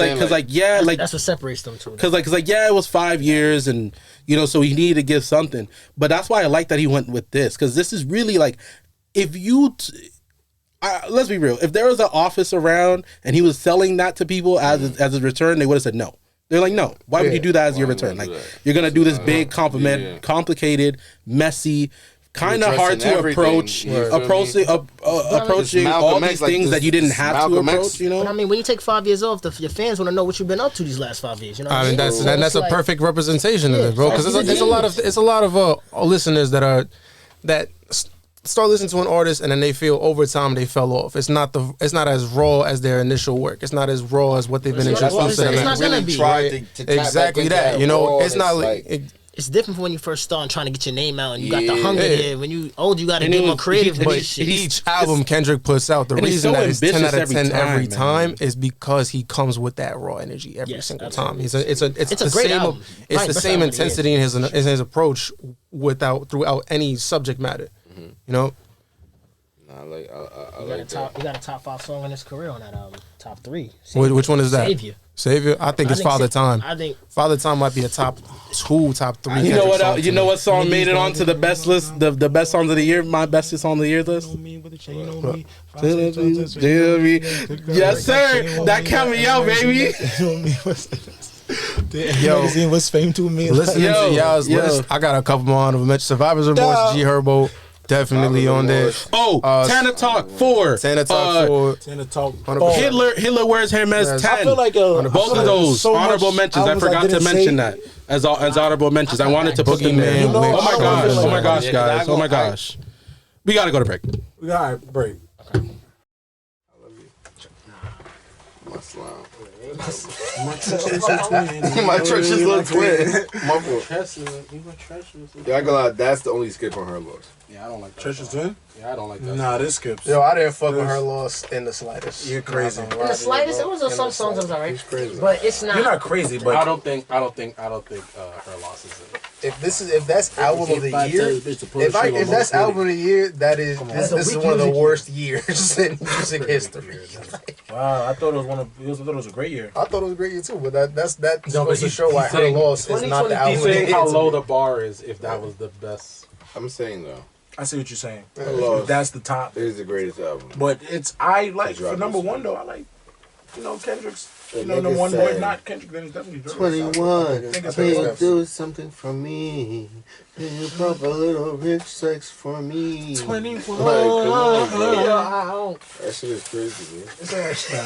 what separates them two. Because it was 5 years, and you know, so he needed to give something. But that's why I like that he went with this, because this is really like, if you. Let's be real. If there was an office around and he was selling that to people as his return, they would have said no. They're like, no. Why would you do that as your return? Like, you're gonna do this big, complicated, messy, kind of hard to approaching all these things that you didn't have to approach. You know. But I mean, when you take 5 years off, your fans want to know what you've been up to these last 5 years. You know. I mean, that's a perfect representation of it, bro. Because it's a lot of listeners that start listening to an artist and then they feel over time they fell off. It's not as raw as their initial work. It's not as raw as what they've been introduced to. It's not gonna be exactly that. You know, it's not like. It's different from when you first start and trying to get your name out and you got the hunger there. When you old, you got to get more creative with this shit. Each album Kendrick puts out, the reason that it's 10 out of 10 every time is because he comes with that raw energy every single time. It's the great same album. It's the same intensity in his approach throughout any subject matter. You know. I like that. You got a top 5 song in his career on that album. Top 3. Which one is that? Savior. I think it's Father Time. I think Father Time might be a top 2, top 3. You know what? You know what song made it onto the best list, the best songs of the year, my bestest song of the year list. Yes, sir. That cameo, baby. Yo, what's fame to me? Listening to y'all's list, I got a couple more honorable mentions. Survivor's Remorse, G Herbo. Definitely on there. Tana Talk 4. Tana Talk 4. Tana Talk 4. Hitler Wears Hermes 10. I feel like both of those honorable mentions. I forgot to mention that as honorable mentions. I wanted to put them in. Oh my gosh, guys. Oh my gosh. We gotta go to break. We gotta break. Okay. slime. My treacherous little twin. My fault. Yeah, I gonna lie, that's the only skip on her loss. Yeah, I don't like that. Treacherous twin? Yeah, I don't like that. Nah, this skips. Yo, I didn't fuck with her loss in the slightest. You're crazy. In the slightest, it was on some songs I was alright. But it's not. You're not crazy, but I don't think her loss is it. If that's album of the year, if that's album of the year, this is one of the worst years in music history. Wow, I thought it was a great year. I thought it was a great year too, but that's supposed to show why her loss is not the album. He's saying how low the bar is if that was the best. I'm saying though. I see what you're saying. That's the top. It is the greatest album. But I like for number one though. I like Kendrick's. Number one. Boy, not Kendrick. Then it's definitely Drake. 21. Can do something for me? Can you pop a little rich sex for me? 21. That shit is crazy, man.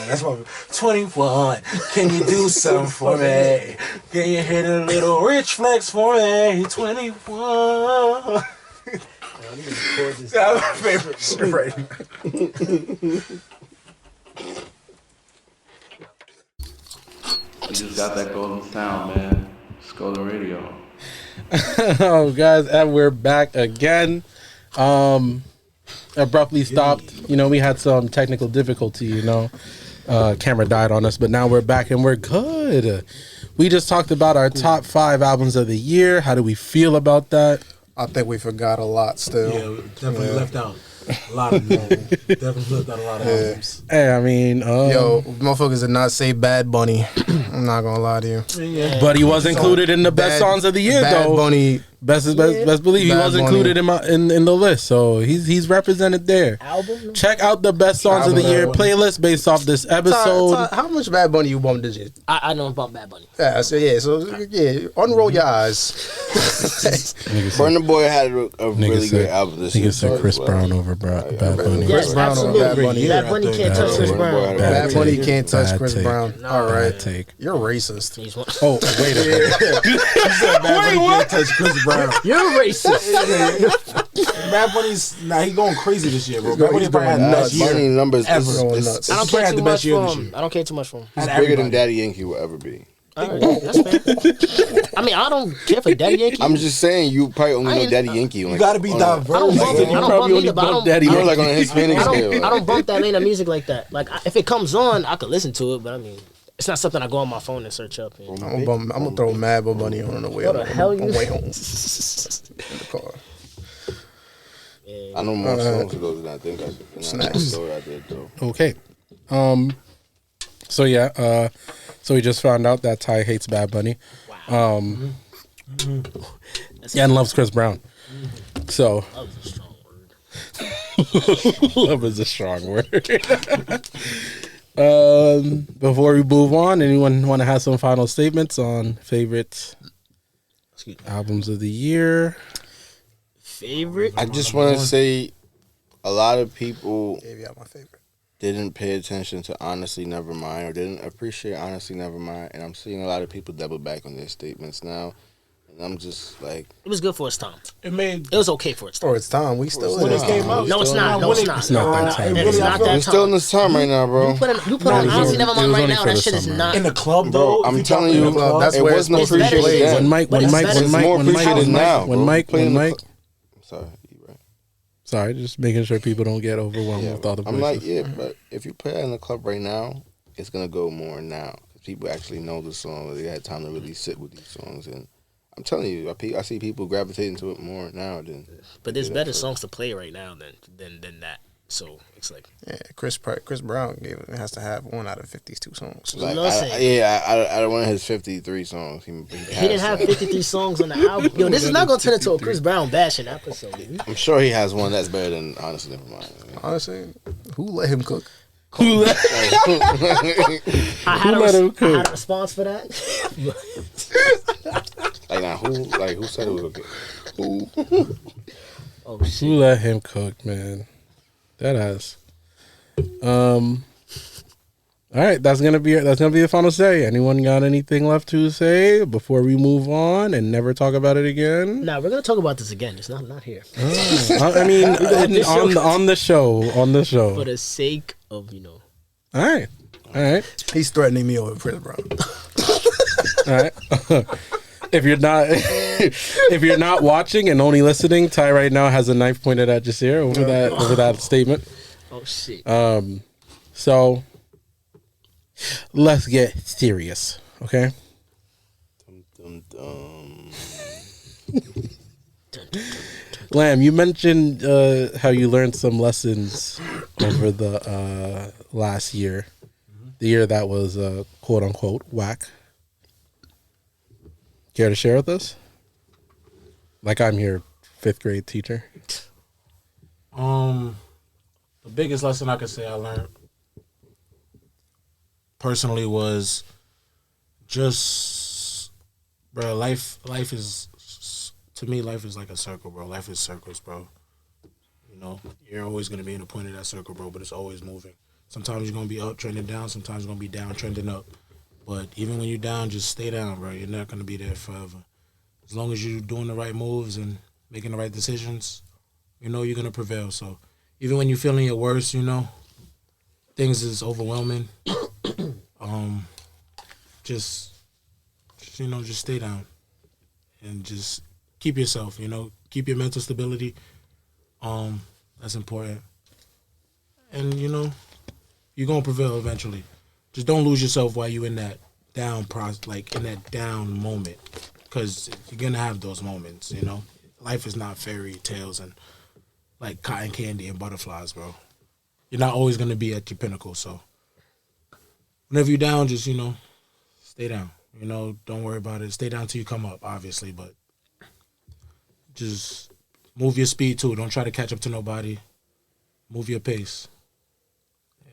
That's what. 21. Can you do something for me? Can you hit a little rich flex for me? 21. That's my favorite shit right now. You just got that golden sound, man. It's Golden Radio. Oh, guys, and we're back again. Abruptly stopped. We had some technical difficulty, camera died on us, but now we're back and we're good. We just talked about our top 5 albums of the year. How do we feel about that? I think we forgot a lot still. Yeah, definitely left out a lot of definitely left out a lot of albums. Hey, I mean, yo, motherfuckers did not say Bad Bunny. I'm not gonna lie to you. Yeah. But he was included in the best songs of the year, though. Bad Bunny. Best believe he was included in the list, so he's represented there. Album? Check out the best songs of the year playlist based off this episode. How much Bad Bunny you bumped, did you? I know about Bad Bunny. Yeah, unroll your eyes. Burna Boy had a really good album this year. Nigga said Chris Brown over Bad Bunny. Yes, absolutely. Bad Bunny can't touch Chris Brown. Bad Bunny can't touch Chris Brown. All right, take. You're racist. Oh, wait a minute. Wait, what? Touch Chris Brown. You're racist. Bad Bunny's he going crazy this year, bro. Bad Bunny's probably had the best year Bunny numbers ever. I don't care too much for him. I don't care too much for him. He's bigger than Daddy Yankee will ever be. All right, that's fair. I mean, I don't care for Daddy Yankee. I'm just saying you probably only know Daddy Yankee. You gotta be diverse. I don't bump either, but You're like on a Hispanic scale. I don't bump that lane of music like that. Like if it comes on, I could listen to it, but I mean, it's not something I go on my phone and search up. I'm gonna throw Mad Bunny on the way home. What the hell you? Way home in the car. I know more songs of those than I think I should. Okay. So yeah. So we just found out that Ty hates Bad Bunny. Wow. And loves Chris Brown. So. Love is a strong word. Before we move on, anyone want to have some final statements on favorite albums of the year? Favorite? I just want to say a lot of people Gave you out my favorite. Didn't pay attention to Honestly Nevermind or didn't appreciate Honestly Nevermind, and I'm seeing a lot of people double back on their statements now. And I'm just like, it was good for its time. It was okay for its time. For its time, we still when it came out. No, it's not. No, it's not. It's not that time. It's not that time. we're still in this time right now, bro. You put on Honestly Nevermind right now. That shit is not in the club, bro. I'm telling you, that's it where wasn't it's appreciated then. One mic. Sorry, just making sure people don't get overwhelmed with all the voices. I'm like, but if you play it in the club right now, it's gonna go more now. People actually know the song. They had time to really sit with these songs, and I'm telling you, I see people gravitating to it more now than. But there's better songs to play right now than that. So it's like, Chris Brown has to have 1 out of 52 songs. Like, out of one of his 53 songs, he didn't have 53 songs on the album. Yo, this is not gonna turn into a Chris Brown bashing episode. I'm sure he has one that's better than Honestly Nevermind. Honestly, who let him cook? I had a response for that. Who said it was okay? Oh shit! Who let him cook, man? That ass. All right, that's gonna be the final say. Anyone got anything left to say before we move on and never talk about it again? Nah, we're gonna talk about this again. It's not here. I mean, on the show. For the sake of All All right. He's threatening me over Chris Brown. All right. If you're not watching and only listening, Ty right now has a knife pointed at Jasir over that statement. Oh shit. So let's get serious, okay? Lamb, you mentioned how you learned some lessons over the last year, the year that was quote unquote whack. Care to share with us? Like I'm your 5th grade teacher. The biggest lesson I could say I learned personally was just, bro, life is, to me, life is like a circle, bro. Life is circles, bro. You know, you're always going to be in a point of that circle, bro, but it's always moving. Sometimes you're going to be up, trending down. Sometimes you're going to be down, trending up. But even when you're down, just stay down, bro. You're not going to be there forever. As long as you're doing the right moves and making the right decisions, you know you're going to prevail. So even when you're feeling your worst, you know, things is overwhelming. Just stay down and just keep yourself, you know, keep your mental stability. That's important. And, you know, you're going to prevail eventually. Just don't lose yourself while you're in that down in that down moment, because you're going to have those moments, you know. Life is not fairy tales and like cotton candy and butterflies, bro. You're not always going to be at your pinnacle, so whenever you're down, just, you know, stay down. You know, don't worry about it. Stay down till you come up, obviously, but just move your speed too. Don't try to catch up to nobody. Move your pace.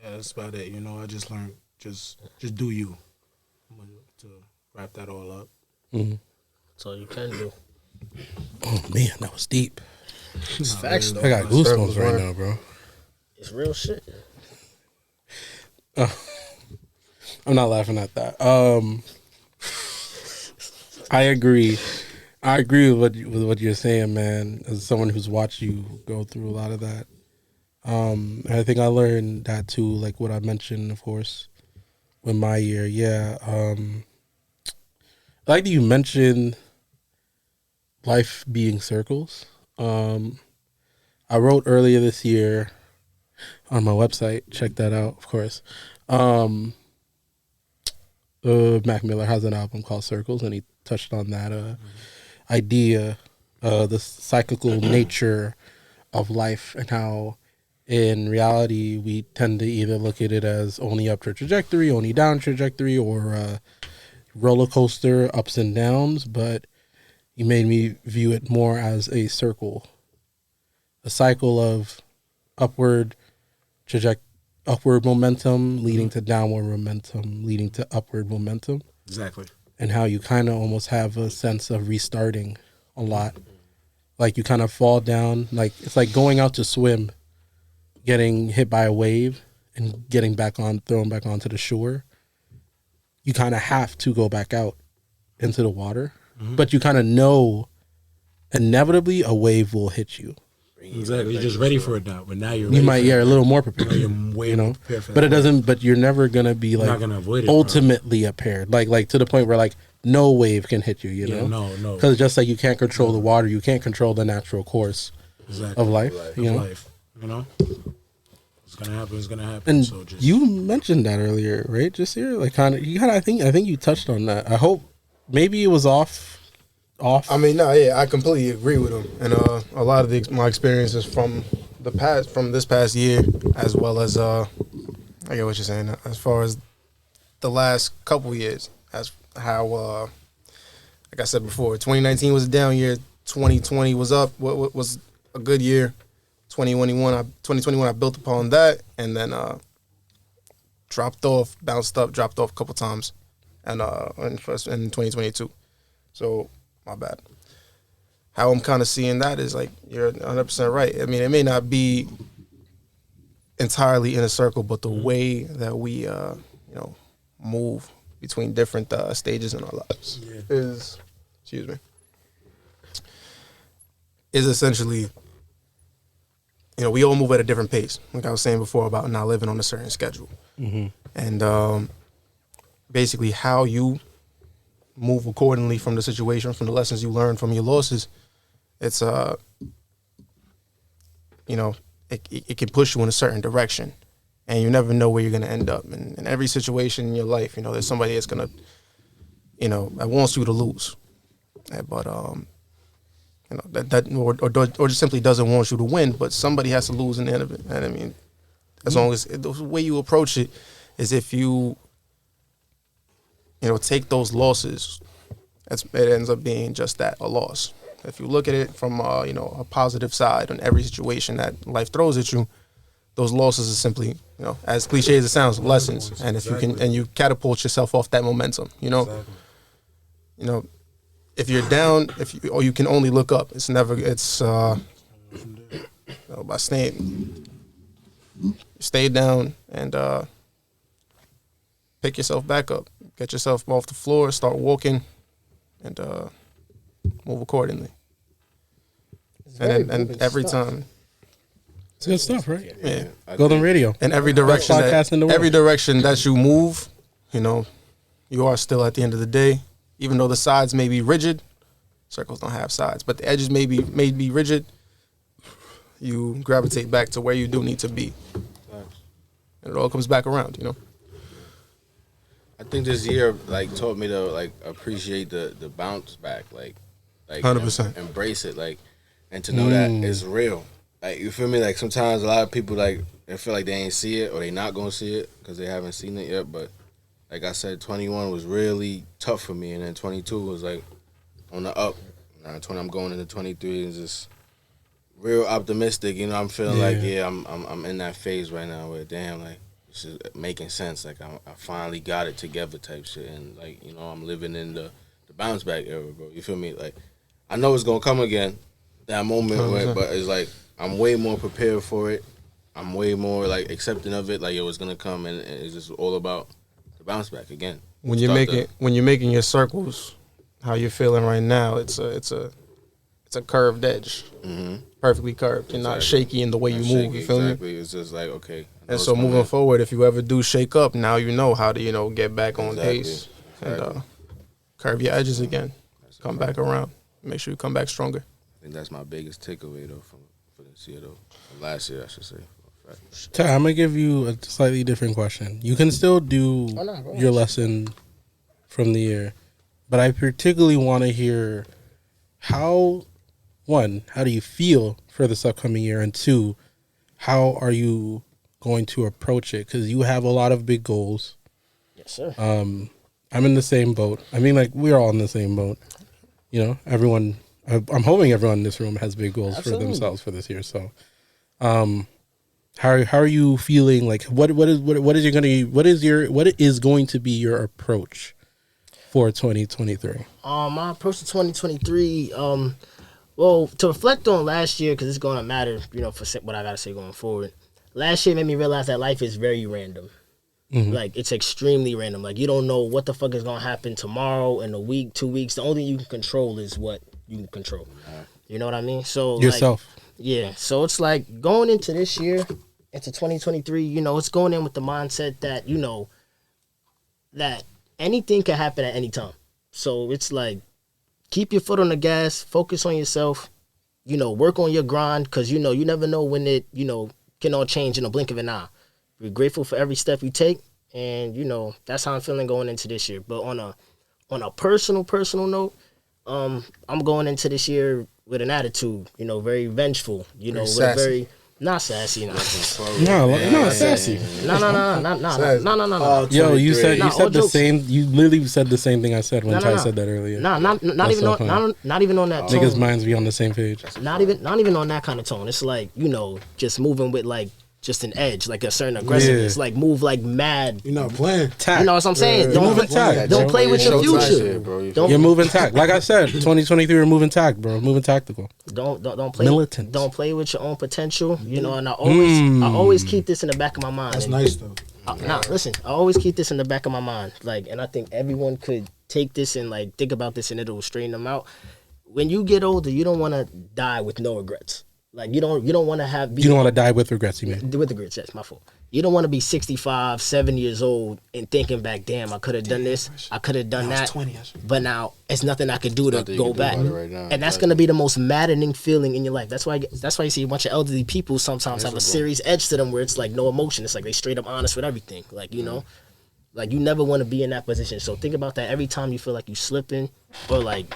Yeah, that's about it. You know, I just learned just do you. To wrap that all up. That's all you can do. Oh man, that was deep. It's facts though. I got goosebumps right now, bro. It's real shit. I'm not laughing at that. I agree. I agree with what you're saying, man. As someone who's watched you go through a lot of that, and I think I learned that too. Like what I mentioned, of course, with my year. Yeah. I like that you mentioned life being circles. I wrote earlier this year on my website. Check that out, of course. Mac Miller has an album called Circles, and he touched on that idea, the cyclical nature of life, and how in reality we tend to either look at it as only up trajectory, only down trajectory, or roller coaster, ups and downs. But you made me view it more as a circle, a cycle of upward momentum leading to downward momentum, leading to upward momentum. Exactly. And how you kind of almost have a sense of restarting a lot. Like you kind of fall down, like it's like going out to swim, getting hit by a wave and getting thrown back onto the shore. You kind of have to go back out into the water, but you kind of know inevitably a wave will hit you. Exactly. You're just ready for it now, but now you're a little more prepared. You're way more prepared for that. But it doesn't. But you're never gonna be like not gonna avoid it, ultimately prepared, like to the point where like no wave can hit you. You know, no. Because just like you can't control the water, you can't control the natural course of life. You know, you know, it's gonna happen. It's gonna happen. And so just, you mentioned that earlier, right? Just here, like kind of. I think you touched on that. I hope maybe it was off. I mean, no, yeah, I completely agree with him, and a lot of my experiences from this past year, as well as I get what you're saying, as far as the last couple years, as how like I said before, 2019 was a down year, 2020 was up, what was a good year, 2021 I built upon that, and then bounced up, dropped off a couple times, and in 2022, so. My bad. How I'm kind of seeing that is like you're 100% right. I mean, it may not be entirely in a circle, but the way that we, move between different stages in our lives is essentially we all move at a different pace. Like I was saying before about not living on a certain schedule. And basically how you move accordingly from the situation, from the lessons you learn from your losses, it's, it can push you in a certain direction. And you never know where you're going to end up. And in every situation in your life, there's somebody that's going to, that wants you to lose. But, or just simply doesn't want you to win, but somebody has to lose in the end of it. And I mean, as long as the way you approach it is if you, take those losses, it ends up being just that, a loss. If you look at it from, a positive side on every situation that life throws at you, those losses are simply, as cliche as it sounds, lessons. And if you can, and you catapult yourself off that momentum, if you're down, or you can only look up. It's by stay down and pick yourself back up, get yourself off the floor, start walking, and move accordingly. And every time. It's good stuff, right? Yeah. Golden Radio. In every direction, podcast in the world. every direction that you move, you are still at the end of the day. Even though the sides may be rigid, circles don't have sides, but the edges may be rigid, you gravitate back to where you do need to be. And it all comes back around, I think this year taught me to appreciate the bounce back, 100%. Embrace it, and to know that it's real. You feel me? Sometimes a lot of people they feel like they ain't see it or they not gonna see it because they haven't seen it yet. But like I said, 21 was really tough for me, and then 22 was on the up. Now 20, I'm going into 23 and just real optimistic. I'm feeling I'm in that phase right now where this is making sense. I finally got it together type shit, and I'm living in the bounce back era, bro. You feel me? I know it's gonna come again, that moment where, but it's I'm way more prepared for it. I'm way more accepting of it. It was gonna come, and it's just all about the bounce back again. When you're making your circles, how you're feeling right now, it's a curved edge, perfectly curved. You're not shaky in the way you move. You feel me? Exactly. It's just okay. And so moving forward, if you ever do shake up, now you know how to get back on pace and curve your edges again. Come back around. Make sure you come back stronger. I think that's my biggest takeaway though for this year though. From last year, I should say. Ty, I'm gonna give you a slightly different question. You can still do your lesson from the year, but I particularly want to hear how do you feel for this upcoming year, and two, how are you going to approach it? Because you have a lot of big goals. Yes, sir. I'm in the same boat. I mean, we're all in the same boat. Everyone. I'm hoping everyone in this room has big goals for themselves for this year. So, how are you feeling? What is going to be your approach for 2023? My approach to 2023. Well, to reflect on last year, because it's going to matter, for what I got to say going forward. Last year made me realize that life is very random. It's extremely random. You don't know what the fuck is going to happen tomorrow, in a week, 2 weeks. The only thing you can control is what you can control. You know what I mean? So yourself. So it's going into this year, into 2023, it's going in with the mindset that, that anything can happen at any time. So it's keep your foot on the gas, focus on yourself, work on your grind, because, you never know when it, can all change in a blink of an eye. We're grateful for every step you take, and, that's how I'm feeling going into this year. But on a personal note, I'm going into this year with an attitude, very vengeful, with a very not sassy, not sassy. No. Yo, you said the same. You literally said the same thing I said when Ty said that earlier. Not even on that tone. Niggas' minds be on the same page. Not even on that kind of tone. It's just moving with just an edge, a certain aggressiveness, move mad. You're not playing. You know what I'm saying? Don't play with your future. You're moving tack. Like I said, 2023, we're moving tack, bro. Moving tactical. Don't play. Militant. Don't play with your own potential. And I always keep this in the back of my mind. That's nice though. Listen, I always keep this in the back of my mind. And I think everyone could take this and think about this, and it'll straighten them out. When you get older, you don't want to die with no regrets. Like you don't want to have. You don't want to die with regrets, you mean? With regrets, that's my fault. You don't want to be 65, 7 years old and thinking back, damn, I could have done this, I could have done that, but now it's nothing I could do to go back. Right now, and that's gonna be the most maddening feeling in your life. That's why you see a bunch of elderly people sometimes have a serious edge to them where it's like no emotion. It's like they straight up honest with everything. Like you know, like you never want to be in that position. So think about that every time you feel like you slipping or like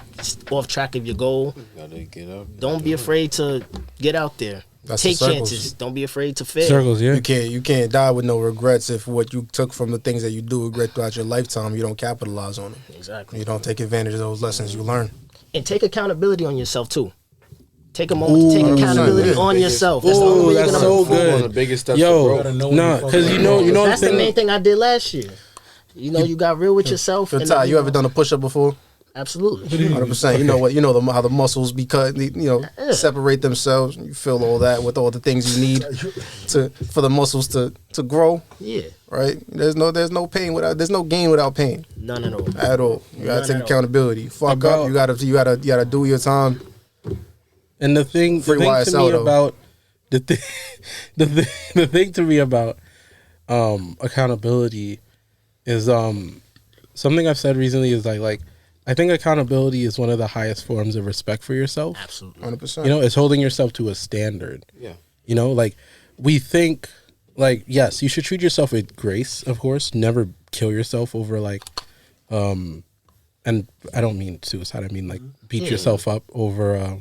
off track of your goal. Gotta get up. Don't be afraid to get out there. Take chances. Don't be afraid to fail. Circles, yeah. You can't die with no regrets if what you took from the things that you do regret throughout your lifetime, you don't capitalize on them. Exactly. You don't take advantage of those lessons you learn. And take accountability on yourself too. Take a moment to take accountability on yourself. That's the only way you're gonna so move forward. good. One of the biggest steps. Yo, nah, because you know That's the main thing I did last year. You know, you got real with yourself. Good time. You ever done a push up before? Absolutely. 100%. You know what? You know how the muscles separate themselves. You feel all that with all the things you need for the muscles to grow. Yeah. Right. There's no pain without. There's no gain without pain. None at all. At all. You gotta take accountability. Fuck up. You gotta do your time. And the thing to me about the thing to me about accountability is something I've said recently is like I think accountability is one of the highest forms of respect for yourself. Absolutely. 100%. You know, it's holding yourself to a standard. Yeah. You know, like we think like, yes, you should treat yourself with grace, of course. Never kill yourself over like and I don't mean suicide, I mean like beat yourself up over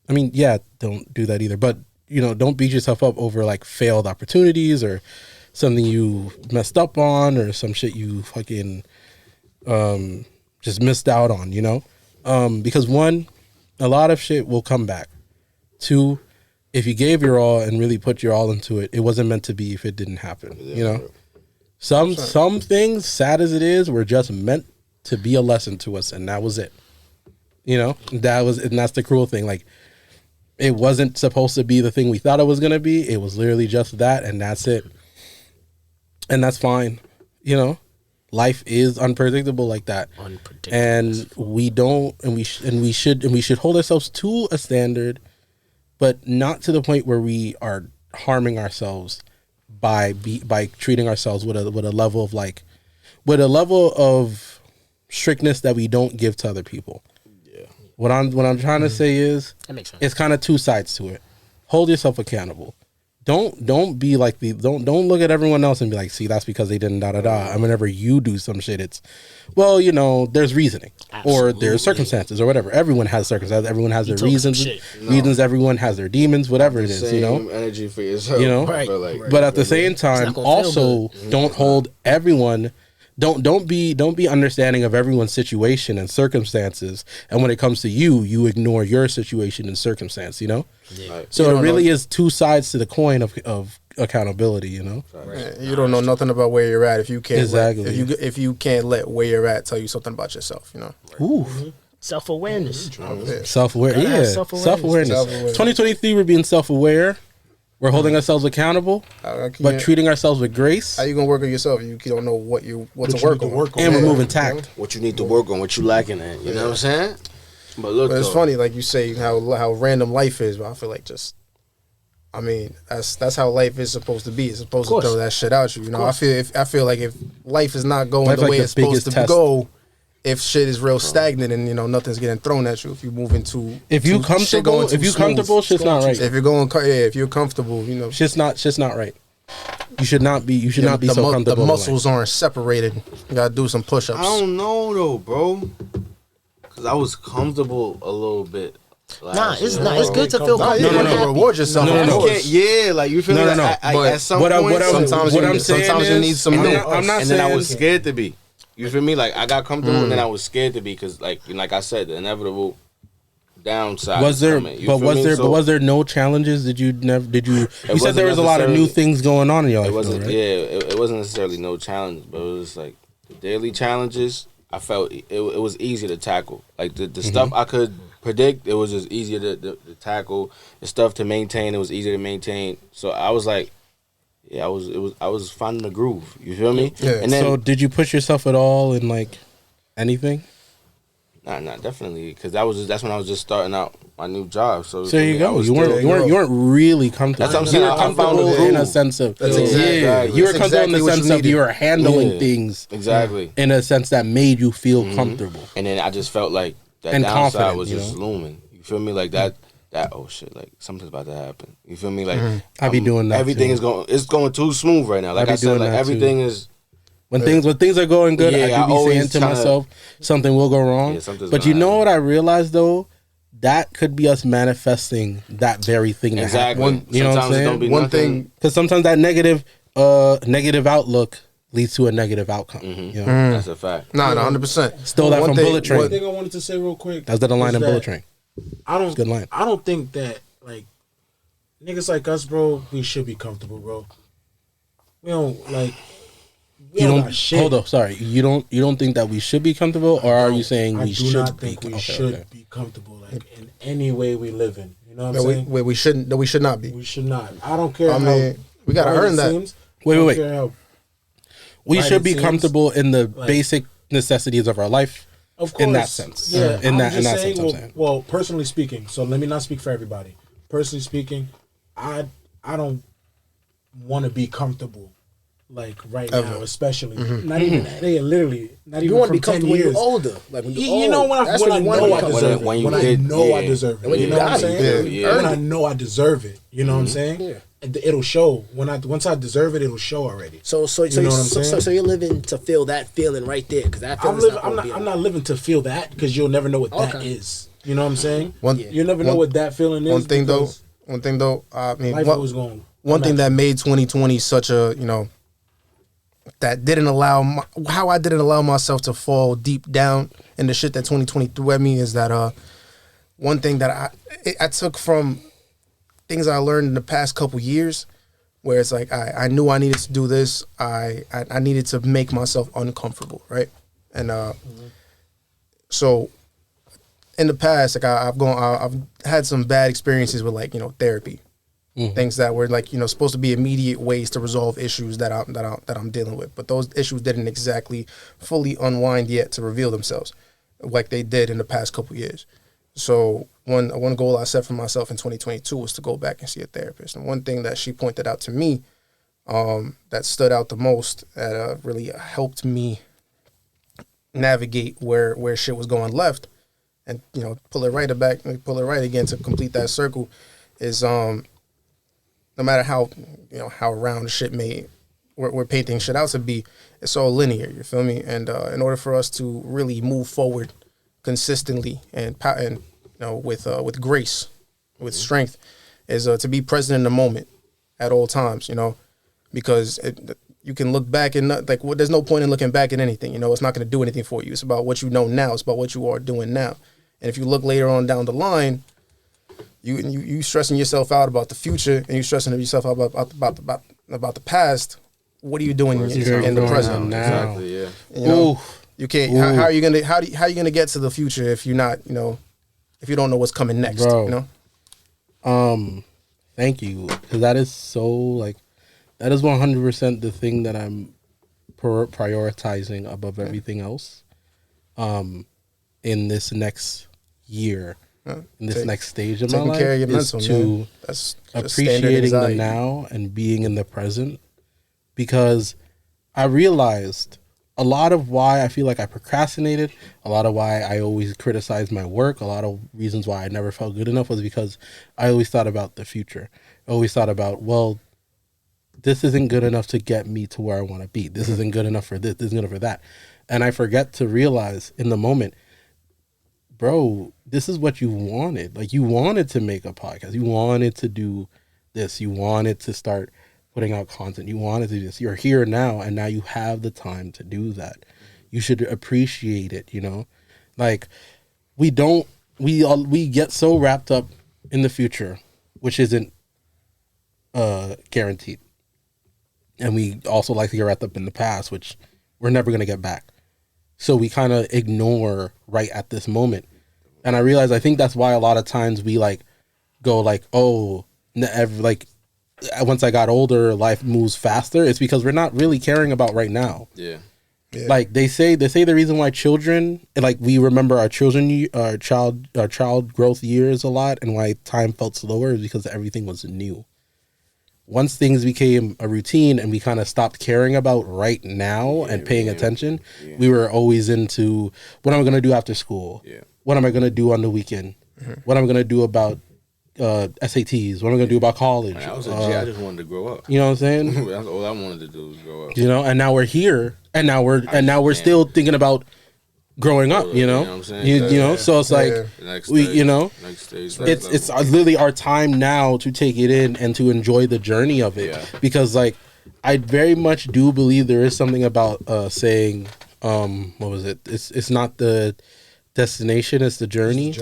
I mean, yeah, don't do that either. But, you know, don't beat yourself up over like failed opportunities or something you messed up on or some shit you fucking just missed out on, you know? Because one, a lot of shit will come back. Two, if you gave your all and really put your all into it, it wasn't meant to be if it didn't happen, you know? Some things, sad as it is, were just meant to be a lesson to us, and that was it. You know? And that's the cruel thing. Like, it wasn't supposed to be the thing we thought it was going to be. It was literally just that, and that's it. And that's fine. You know? Life is unpredictable like that. And we should hold ourselves to a standard, but not to the point where we are harming ourselves by treating ourselves with a level of strictness that we don't give to other people. Yeah. What I'm trying to say is it's kind of two sides to it. Hold yourself accountable. Don't be like don't look at everyone else and be like, see, that's because they didn't da da da. And whenever you do some shit, it's, well, you know, there's reasoning. Absolutely. Or there's circumstances or whatever. Everyone has circumstances. Everyone has their reasons. Reasons. Everyone has their demons. Whatever it is, you know. Energy for yourself. You know. But at the same time, also don't hold everyone. Don't be understanding of everyone's situation and circumstances, and when it comes to you ignore your situation and circumstance, you know? Yeah. So it really is two sides to the coin of accountability, you know? Right. You don't know nothing about where you're at if you can't if you can't let where you're at tell you something about yourself, you know? Ooh. Self-awareness. Self-awareness. 2023, we're being self-aware. We're holding ourselves accountable, but treating ourselves with grace. How you gonna work on yourself if you don't know what to work on? And removing tact. What you need to work on, what you lacking in. You know what I'm saying? But look, it's funny, like you say, how random life is. But I feel like that's how life is supposed to be. It's supposed to throw that shit out you. You know, I feel like if life is not going the way it's supposed to go, if shit is real stagnant and, you know, nothing's getting thrown at you, if you move into if you comfortable, shit's not right. If you're comfortable, you know, shit's not right. You should not be so comfortable. The muscles aren't separated. You gotta do some push-ups. I don't know though, bro, because I was comfortable a little bit. It's good to feel comfortable. No, reward yourself. No. Yeah, like you feel me? No. At some point, sometimes you need some milk. And then I was scared to be. You feel me? Like I got comfortable and then I was scared to be because, like I said, the inevitable downside. Was there no challenges? You said there was a lot of new things going on in your life. It wasn't necessarily no challenge, but it was like the daily challenges. I felt it was easier to tackle. Like the stuff I could predict, it was just easier to tackle. The stuff to maintain, it was easier to maintain. So I was like, yeah, I was finding the groove. You feel me? Yeah. And then, so did you push yourself at all in like anything? Nah, definitely, because that's when I was just starting out my new job. So there you go. You weren't really comfortable. That's what I'm saying. You were comfortable in a sense of That's exactly. You were comfortable in the sense of you were handling things exactly in a sense that made you feel comfortable. And then I just felt like that and downside was just looming. You feel me? Like that oh shit, like something's about to happen. You feel me? Like I be doing that. Everything too. is going too smooth right now. Like I said, like everything is. When things are going good, I do be saying to myself, something will go wrong. But you know what I realized though? That could be us manifesting that very thing. Exactly. You know what I'm saying? One thing, because sometimes that negative outlook leads to a negative outcome. You know? That's a fact. Nah, 100%. Stole that from Bullet Train. One thing I wanted to say real quick. That's the line in Bullet Train. Good line. I don't think that like niggas like us, bro. We should be comfortable, bro. We don't like. You don't hold up. Sorry, you don't think that we should be comfortable, or are you saying we should not think we should be comfortable, like in any way we live in? You know what I'm saying? We shouldn't. No, we should not be. We should not. I don't care. I mean, we gotta earn that. Seems, wait. We should be comfortable in the basic necessities of our life. Of course, in that sense. Yeah, in that saying, sense. I'm saying. Well, personally speaking, so let me not speak for everybody. Personally speaking, I don't want to be comfortable. Like right now, especially not even literally not even. You want to from be comfortable 10 years. when you're older, like when you're old. You know when I know I deserve it. When I know I deserve it. When you know what I'm got saying? it, When I know I deserve it. You know what I'm saying? Yeah. It'll show once I deserve it. It'll show already. So you know what I'm saying? So you're living to feel that feeling right there, because that feeling. I'm not living to feel that, because you'll never know what that is. You know what I'm saying? You'll never know what that feeling is. One thing though, I mean, one thing that made 2020 such a, you know, that didn't allow how I didn't allow myself to fall deep down in the shit that 2020 threw at me is that one thing that I took from things I learned in the past couple years, where it's like I knew I needed to do this, I needed to make myself uncomfortable, right? And so in the past, like I've had some bad experiences with, like, you know, therapy. Things that were, like, you know, supposed to be immediate ways to resolve issues that I'm dealing with, but those issues didn't exactly fully unwind yet to reveal themselves, like they did in the past couple years. So one goal I set for myself in 2022 was to go back and see a therapist. And one thing that she pointed out to me, that stood out the most, that really helped me navigate where shit was going left, and, you know, pull it right again to complete that circle, is no matter how round shit we're painting shit out to be, it's all linear. You feel me? And in order for us to really move forward consistently and you know, with grace, with strength, is to be present in the moment at all times. You know, because you can look back and there's no point in looking back at anything. You know, it's not going to do anything for you. It's about what you know now. It's about what you are doing now. And if you look later on down the line, you stressing yourself out about the future, and you stressing yourself out about the past. What are you doing in the present now? Exactly. Yeah. You know, you can't. How are you gonna get to the future if you're not, you know, if you don't know what's coming next? Bro, you know. Thank you, because that is so, like, that is 100% the thing that I'm prioritizing above everything else. In this next year. In this next stage of my life, care of your is mental, to that's appreciating the now and being in the present, because I realized a lot of why I feel like I procrastinated, a lot of why I always criticized my work, a lot of reasons why I never felt good enough was because I always thought about the future. I always thought about, well, this isn't good enough to get me to where I want to be. This isn't good enough for this isn't good enough for that. And I forget to realize in the moment, bro, this is what you wanted. Like, you wanted to make a podcast. You wanted to do this. You wanted to start putting out content. You wanted to do this. You're here now, and now you have the time to do that. You should appreciate it, you know? Like, we get so wrapped up in the future, which isn't guaranteed. And we also like to get wrapped up in the past, which we're never going to get back. So we kind of ignore right at this moment. And I realize, I think that's why a lot of times we like go like, oh, like once I got older, life moves faster. It's because we're not really caring about right now. Yeah. Yeah. Like they say the reason why children, like we remember our child growth years a lot, and why time felt slower is because everything was new. Once things became a routine and we kind of stopped caring about right now and paying attention, we were always into what am I going to do after school? Yeah. What am I going to do on the weekend? What am I going to do about SATs? What am I going to do about college? I was a G. I just wanted to grow up. You know what I'm saying? That's all I wanted to do was grow up. You know, and now we're here, and now we're still thinking about growing up. You know, what I'm saying? you know. So it's like you know, next stage, it's literally our time now to take it in and to enjoy the journey of it. Because like I very much do believe there is something about saying what was it? It's not the destination, it's the journey.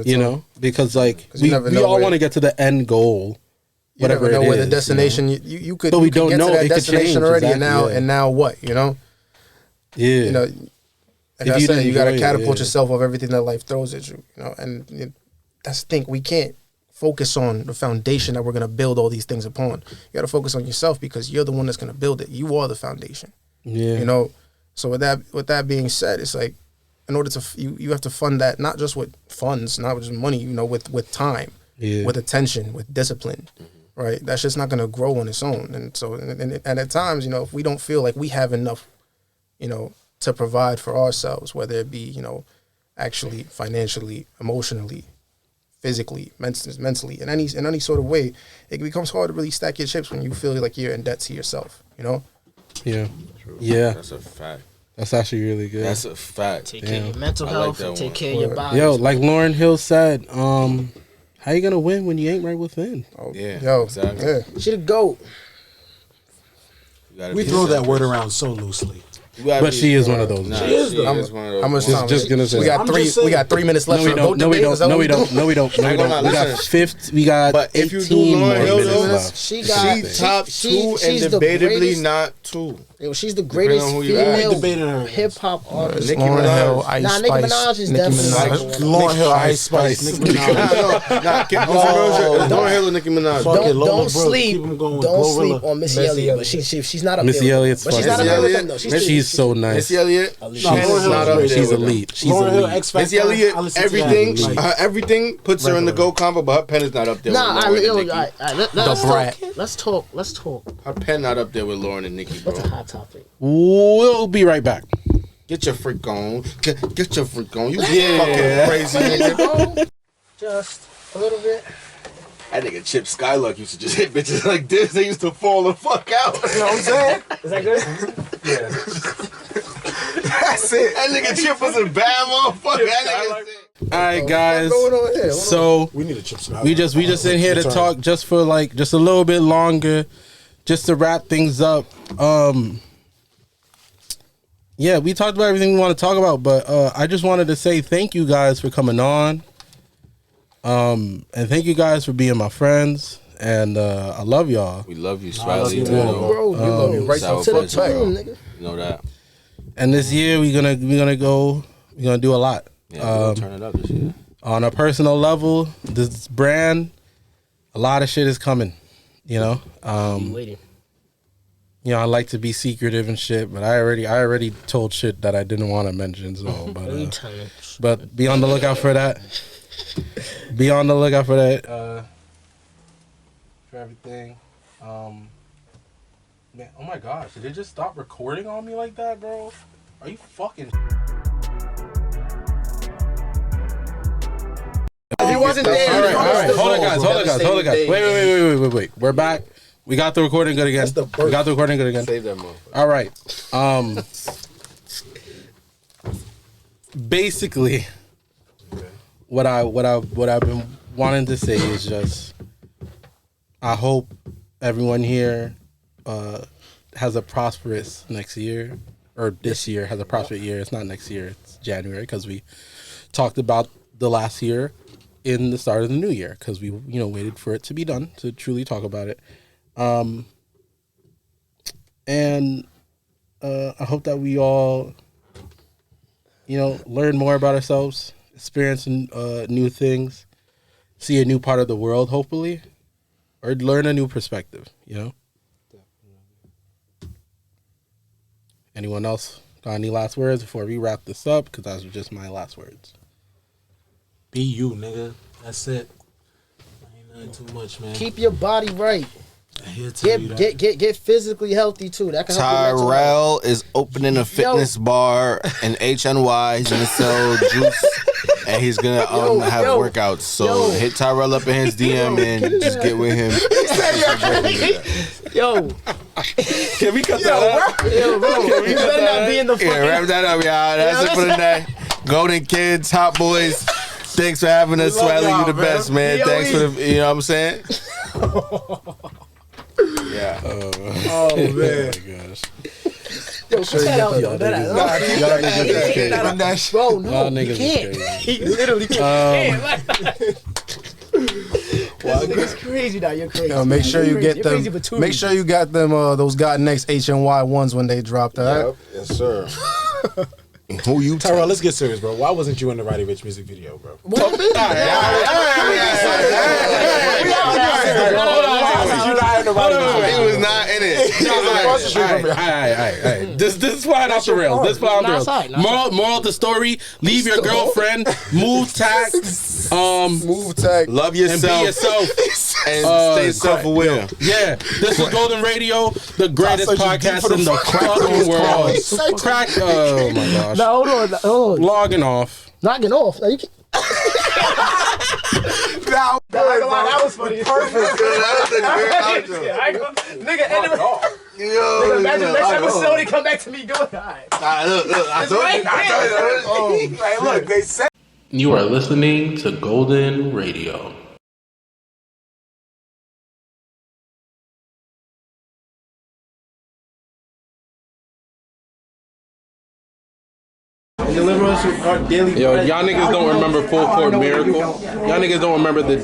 You know, because like we all want to get to the end goal. You never know where the destination you could. But we don't know that destination already, exactly, and now what? You know. Yeah. You know. Like I said, you got to catapult yourself off everything that life throws at you. You know, and that's the thing. We can't focus on the foundation that we're going to build all these things upon. You got to focus on yourself because you're the one that's going to build it. You are the foundation. Yeah. You know. So with that being said, it's like in order to you have to fund that not just with funds, not just money. You know, with time, with attention, with discipline. Right, that's just not going to grow on its own, and so and at times, you know, if we don't feel like we have enough, you know, to provide for ourselves, whether it be, you know, actually financially, emotionally, physically, mentally, in any sort of way, it becomes hard to really stack your chips when you feel like you're in debt to yourself. You know. Yeah. True. Yeah. That's a fact. That's actually really good. That's a fact. Take care of your mental health. Like take care of your body. Yo, like Lauryn Hill said, how you gonna win when you ain't right within? Oh, yeah. Yo, exactly. Yeah. She the GOAT. We throw that word around so loosely. But she is one of those. She is one of those. How much time? Just gonna say. We got 3 minutes left. No, we don't. No, we don't. No, we don't. No, we don't. No, we don't. We got 50. We got. But if you do 18 more Lauryn Hill, minutes though, left. she top two and debatably not two. Yo, she's the greatest female hip hop artist. Nicki Minaj. Nah, Nicki Minaj is definitely Lauryn Hill, Ice Spice, Nicki Minaj. Lauryn Hill and Nicki Minaj. Don't sleep on Missy Elliott, but she's not up there. Missy Elliott's but she's not up there with them though. She's so nice. Missy Elliott, she's not up there. She's elite. She's elite. Missy Elliott, everything puts her in the GOAT combo, but her pen is not up there. Nah, let's talk. Her pen not up there with Lauryn and Nicki, bro. What's a hot topic? We'll be right back. Get your freak on. Get your freak on. You fucking crazy nigga. Just a little bit. That nigga Chip Skylark used to just hit bitches like this. They used to fall the fuck out. You know what I'm saying? Is that good? Yeah. That's it. That nigga Chip was a bad motherfucker. All right, guys. So we need a Chip Skylark. We just in here to talk just for like just a little bit longer, just to wrap things up. Yeah, we talked about everything we want to talk about, but I just wanted to say thank you guys for coming on. And thank you guys for being my friends. And I love y'all. We love you, Smiley. Bro, we love you right to the tune, nigga. You know that. And this year we're gonna do a lot. Yeah, we're gonna turn it up this year. On a personal level, this brand, a lot of shit is coming. You know. Waiting. You know, I like to be secretive and shit, but I already told shit that I didn't want to mention. So, but be on the lookout for that. Be on the lookout for that. For everything. Man, oh my gosh, did it just stop recording on me like that, bro? Are you fucking? If he wasn't there, all right. Hold on, guys. Wait. We're back. We got the recording good again. Save that motherfucker. All right. Basically, what I've been wanting to say is just, I hope everyone here has a prosperous next year, or this year has a prosperous year. It's not next year. It's January, because we talked about the last year in the start of the new year, because we waited for it to be done to truly talk about it. And I hope that we all, learn more about ourselves, experience new things, see a new part of the world, hopefully, or learn a new perspective, Anyone else Got any last words before we wrap this up? Because those were just my last words. Be you, nigga. That's it. Ain't nothing too much, man. Keep your body right. He'll tell you that. Get physically healthy too. That can help you Tyrell is opening a fitness bar in HNY. He's gonna sell juice and he's gonna have workouts. So hit Tyrell up in his DM and just get with him. Yo, can we cut that up? Yo, bro, you better not be in the fucking. Yeah, wrap that up, y'all. That's it for the night. Golden Kids, Hot Boys. Thanks for having us, Swally. You the best, man. Thanks for the, you know what I'm saying? Yeah. Oh man. Oh my gosh. Yo, cut that out. Y'all niggas Bro, no, y'all he niggas is can't. crazy. He literally can't. This nigga's crazy now. You're crazy. Yo, make sure you get them. Crazy for 2 Make sure you got them. Those God Next HNY ones when they dropped. All right. Yep. Yes, sir. Who you? Tyrell, let's get serious, bro. Why wasn't you in the Roddy Rich music video, bro? What happened? You not in the Roddy Rich He was not in it. Alright. This is flying off the rails. This flying off the rails. Moral of the story: leave your girlfriend. Move tack. Move tag. Love And be yourself yourself. and stay self-aware. Yeah, this is Golden Radio, the greatest podcast in the fucking world. Crack. Oh my gosh. No, hold on. Logging off. Knocking off. No, you can't. That was funny. Perfect. Nigga, imagine next episode he come back to me doing that. Look, they said. You are listening to Golden Radio. Deliver us our daily Yo, bread. y'all niggas don't remember Full Court Miracle? Y'all niggas don't remember the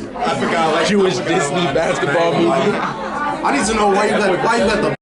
Jewish Disney basketball movie? I need to know why you let the